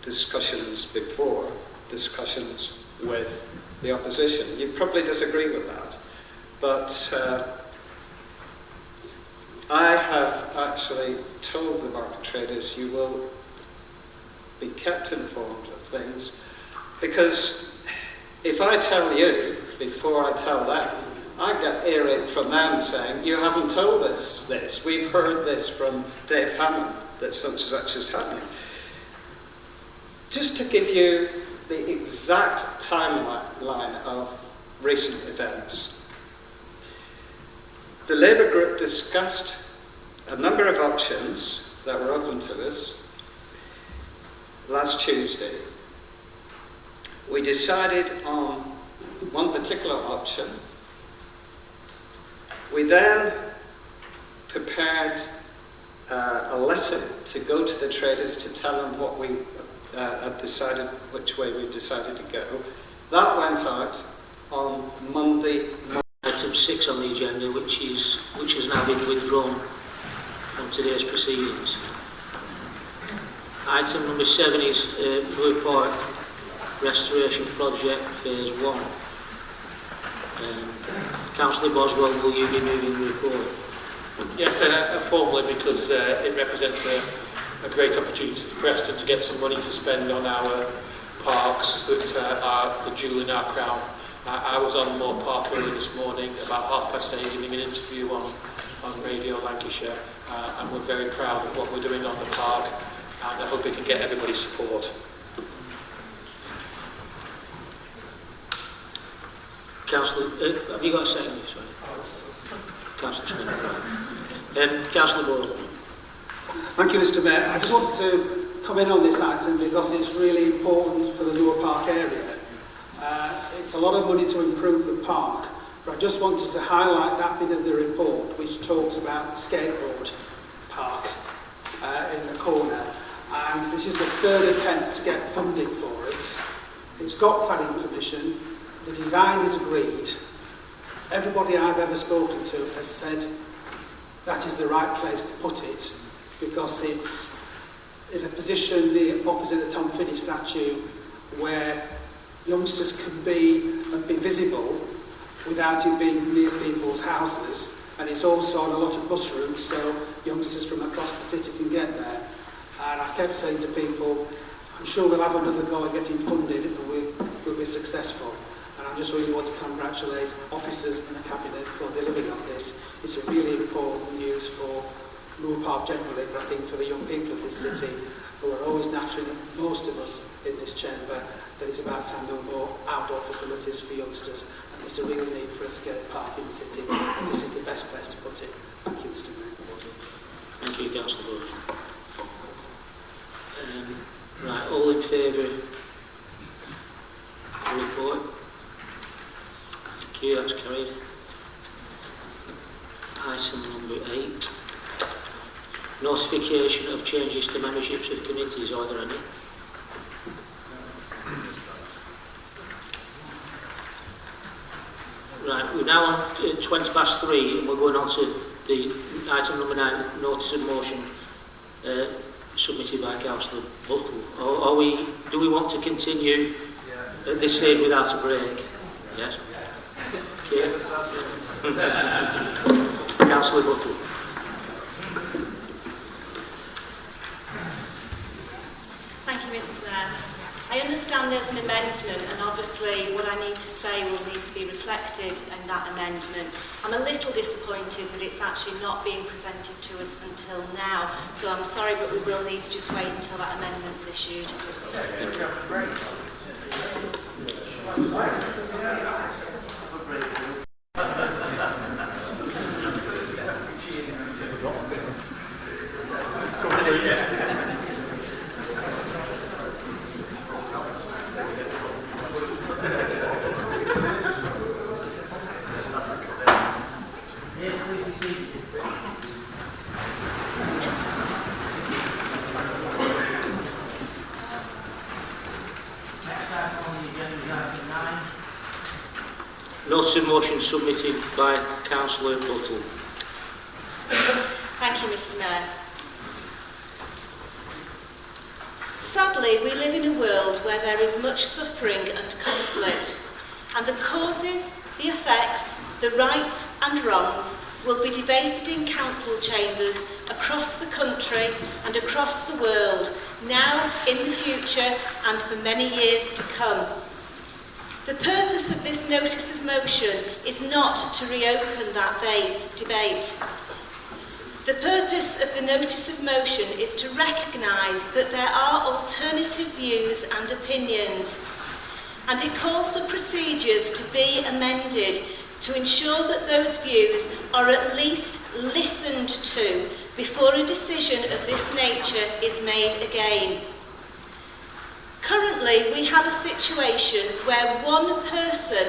discussions before discussions with the opposition. You probably disagree with that. But I have actually told the market traders you will be kept informed of things, because if I tell you before I tell them, I get earache from them saying, you haven't told us this. We've heard this from Dave Hammond that such and such is happening. Just to give you the exact timeline of recent events. The Labour group discussed a number of options that were open to us last Tuesday. We decided on one particular option. We then prepared a letter to go to the traders to tell them what we had decided, which way we decided to go. That went out on Monday. Item 6 on the agenda, which has now been withdrawn from today's proceedings. Item number 7 is Blue Park Restoration Project Phase 1. Councillor Boswell, will you be moving the report? Yes, formally, because it represents a great opportunity for Preston to get some money to spend on our parks that are the jewel in our crown. I was on Moor Park early this morning, about 8:30, giving an interview on Radio Lancashire, and we're very proud of what we're doing on the park, and I hope we can get everybody's support. Councillor, have you got a second? Sorry. Councillor Smith. Councillor Bowles. Thank you, Mr. Mayor. I just want to come in on this item because it's really important for the Moor Park area. It's a lot of money to improve the park, but I just wanted to highlight that bit of the report which talks about the skateboard park in the corner. And this is the third attempt to get funding for it. It's got planning permission. The design is agreed. Everybody I've ever spoken to has said that is the right place to put it because it's in a position opposite the Tom Finney statue where youngsters can be visible without it being near people's houses, and it's also on a lot of bus routes so youngsters from across the city can get there. And I kept saying to people, I'm sure we'll have another go at getting funded and we'll be successful. And I just really want to congratulate officers and the Cabinet for delivering on this. It's a really important news for Moor Park generally, but I think for the young people of this city who are always nattering at most of us in this chamber that it's about time there were more outdoor facilities for youngsters, and there's a real need for a skate park in the city, and this is the best place to put it. Thank you, Mr. Mayor. Thank you, Councillor Bowles. Right, all in favour of the report? Thank you, that's carried. Item number 8. Notification of changes to memberships of committees. Are there any? Right, we're now on 3:20 and we're going on to the item number 9, notice of motion submitted by Councillor Buttle. Do we want to continue at this stage without a break? Yes? Okay. Councillor Buttle. Thank you, Mr. Mayor. I understand there's an amendment, and obviously what I need to say will need to be reflected in that amendment. I'm a little disappointed that it's actually not being presented to us until now, so I'm sorry, but we will need to just wait until that amendment's issued. Notice of motion submitted by Councillor Buttle. Thank you, Mr. Mayor. Sadly, we live in a world where there is much suffering and conflict, and the causes, the effects, the rights and wrongs will be debated in council chambers across the country and across the world, now, in the future and for many years to come. The purpose of this notice of motion is not to reopen that debate. The purpose of the notice of motion is to recognise that there are alternative views and opinions, and it calls for procedures to be amended to ensure that those views are at least listened to before a decision of this nature is made again. Currently, we have a situation where one person,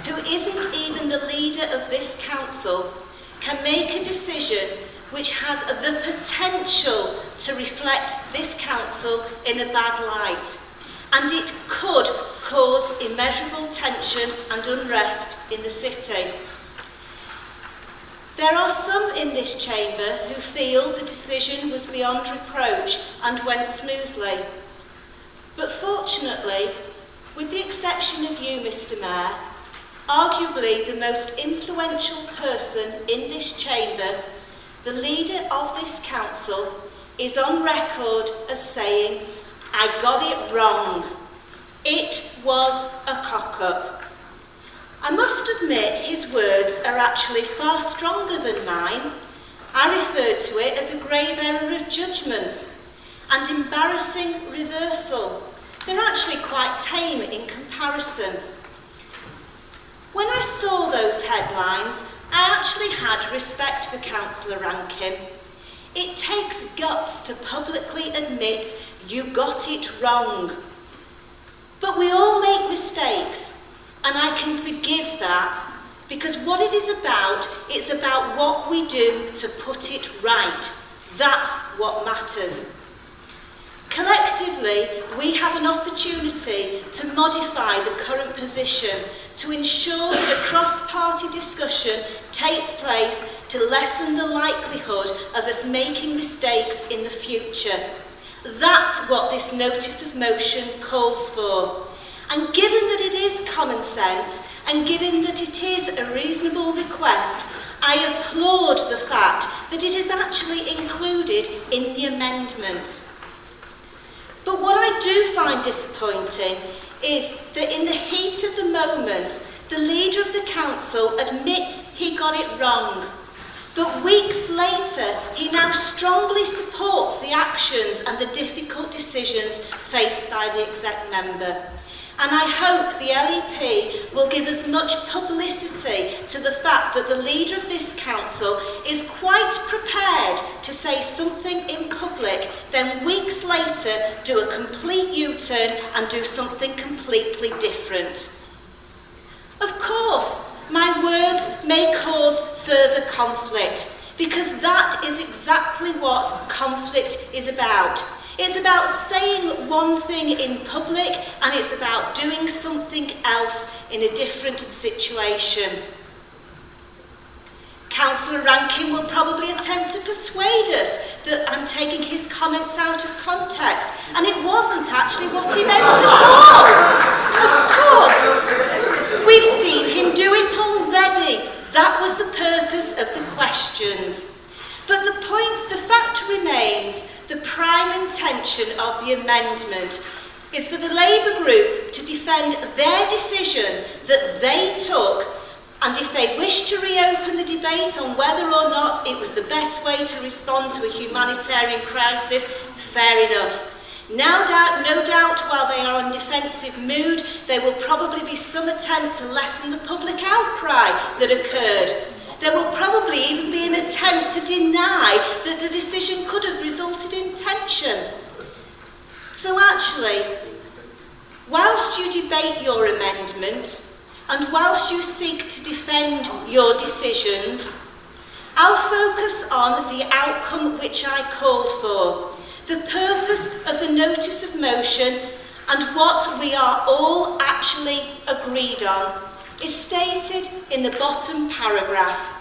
who isn't even the leader of this council, can make a decision which has the potential to reflect this council in a bad light, and it could cause immeasurable tension and unrest in the city. There are some in this chamber who feel the decision was beyond reproach and went smoothly. But fortunately, With the exception of you, Mr. Mayor, arguably the most influential person in this chamber, the leader of this council is on record as saying, "I got it wrong. It was a cock-up." I must admit his words are actually far stronger than mine. I referred to it as a grave error of judgment and embarrassing reversal. They're actually quite tame in comparison. When I saw those headlines, I actually had respect for Councillor Rankin. It takes guts to publicly admit you got it wrong. But we all make mistakes, and I can forgive that, because what it is about, it's about what we do to put it right. That's what matters. Collectively, we have an opportunity to modify the current position to ensure that a cross-party discussion takes place to lessen the likelihood of us making mistakes in the future. That's what this notice of motion calls for. And given that it is common sense, and given that it is a reasonable request, I applaud the fact that it is actually included in the amendment. But what I do find disappointing is that in the heat of the moment, the leader of the council admits he got it wrong. But weeks later, he now strongly supports the actions and the difficult decisions faced by the exec member. And I hope the LEP will give as much publicity to the fact that the leader of this council is quite prepared to say something in public, then weeks later do a complete U-turn and do something completely different. Of course, my words may cause further conflict, because that is exactly what conflict is about. It's about saying one thing in public, and it's about doing something else in a different situation. Councillor Rankin will probably attempt to persuade us that I'm taking his comments out of context, and it wasn't actually what he meant at all. Of course, we've seen him do it already. That was the purpose of the questions. But the fact remains, the prime intention of the amendment is for the Labour group to defend their decision that they took, and if they wish to reopen the debate on whether or not it was the best way to respond to a humanitarian crisis, fair enough. No doubt, while they are in defensive mood, there will probably be some attempt to lessen the public outcry that occurred. There will probably even be an attempt to deny that the decision could have resulted in tension. So actually, whilst you debate your amendment, and whilst you seek to defend your decisions, I'll focus on the outcome which I called for, the purpose of the notice of motion, and what we are all actually agreed on is stated in the bottom paragraph.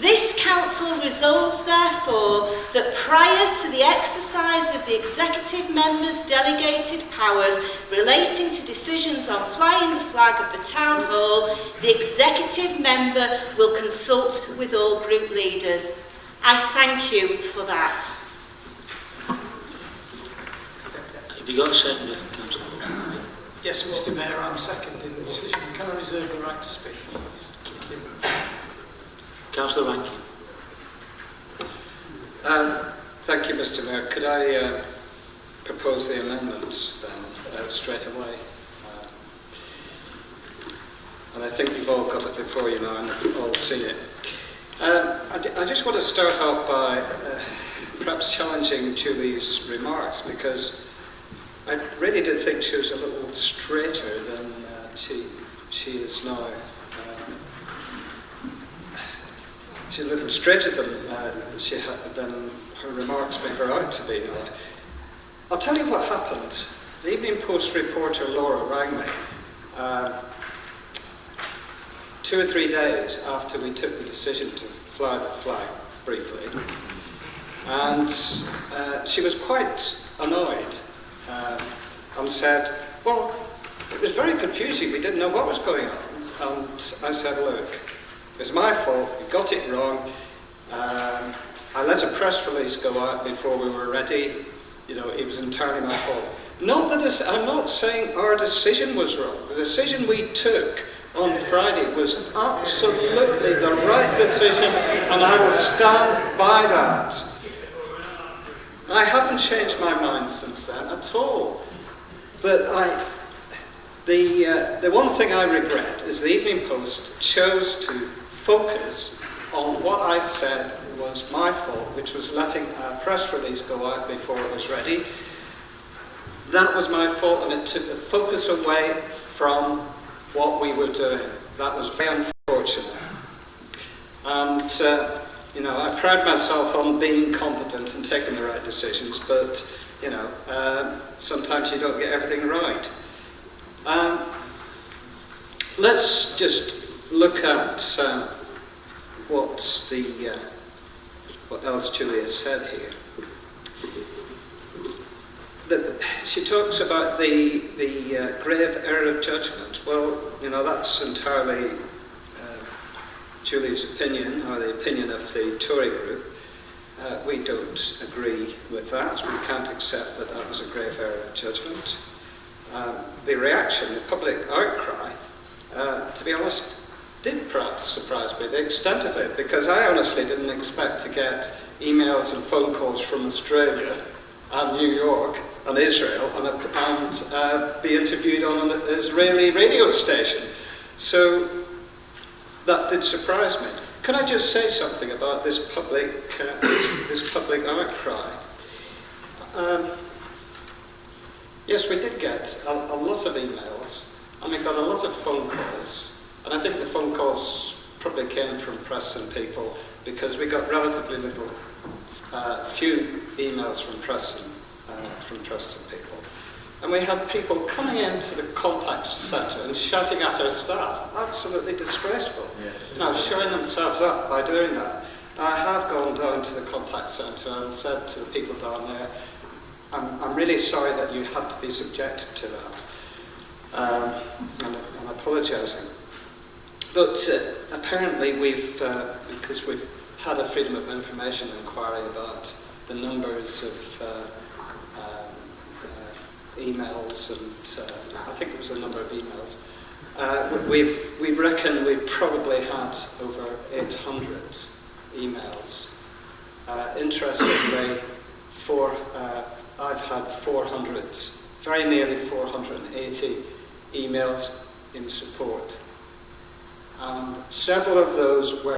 This council resolves, therefore, that prior to the exercise of the executive members' delegated powers relating to decisions on flying the flag of the town hall, the executive member will consult with all group leaders. I thank you for that. Have you got a second, Councillor? Yes, Mr. Mayor, I'm seconding the decision. Can I reserve the right to speak? Thank you. Councillor Rankin. Thank you, Mr. Mayor. Could I propose the amendments then straight away? And I think you've all got it before you now and you've all seen it. I just want to start off by perhaps challenging Julie's remarks, because I really did think she was a little straighter than she is now. She's a little straighter than her remarks make her out to be now. I'll tell you what happened. The Evening Post reporter Laura rang me 2 or 3 days after we took the decision to fly the flag briefly, and she was quite annoyed and said, well, It was very confusing. We didn't know what was going on. And I said, look, it was my fault. We got it wrong. I let a press release go out before we were ready. You know, it was entirely my fault. Not that I'm not saying our decision was wrong. The decision we took on Friday was absolutely the right decision, and I will stand by that. I haven't changed my mind since then at all. But the one thing I regret is the Evening Post chose to focus on what I said was my fault, which was letting a press release go out before it was ready. That was my fault, and it took the focus away from what we were doing. That was very unfortunate. And, you know, I pride myself on being competent and taking the right decisions, but, you know, sometimes you don't get everything right. Let's just look at what else Julia said here. She talks about the grave error of judgment. Well, you know, that's entirely Julia's opinion, or the opinion of the Tory group. We don't agree with that. We can't accept that that was a grave error of judgment. The reaction, the public outcry, to be honest, did perhaps surprise me, the extent of it, because I honestly didn't expect to get emails and phone calls from Australia and New York and Israel and be interviewed on an Israeli radio station. So that did surprise me. Can I just say something about this public outcry? Yes, we did get a lot of emails, and we got a lot of phone calls. And I think the phone calls probably came from Preston people, because we got relatively few emails from Preston people. And we had people coming into the contact centre and shouting at our staff. Absolutely disgraceful. Yes. Now, showing themselves up by doing that. I have gone down to the contact centre and said to the people down there, I'm really sorry that you had to be subjected to that. And I'm apologising. But apparently because we've had a Freedom of Information inquiry about the numbers of emails, and I think it was the number of emails. We reckon we've probably had over 800 emails. Interestingly, I've had 400, very nearly 480 emails in support. And several of those were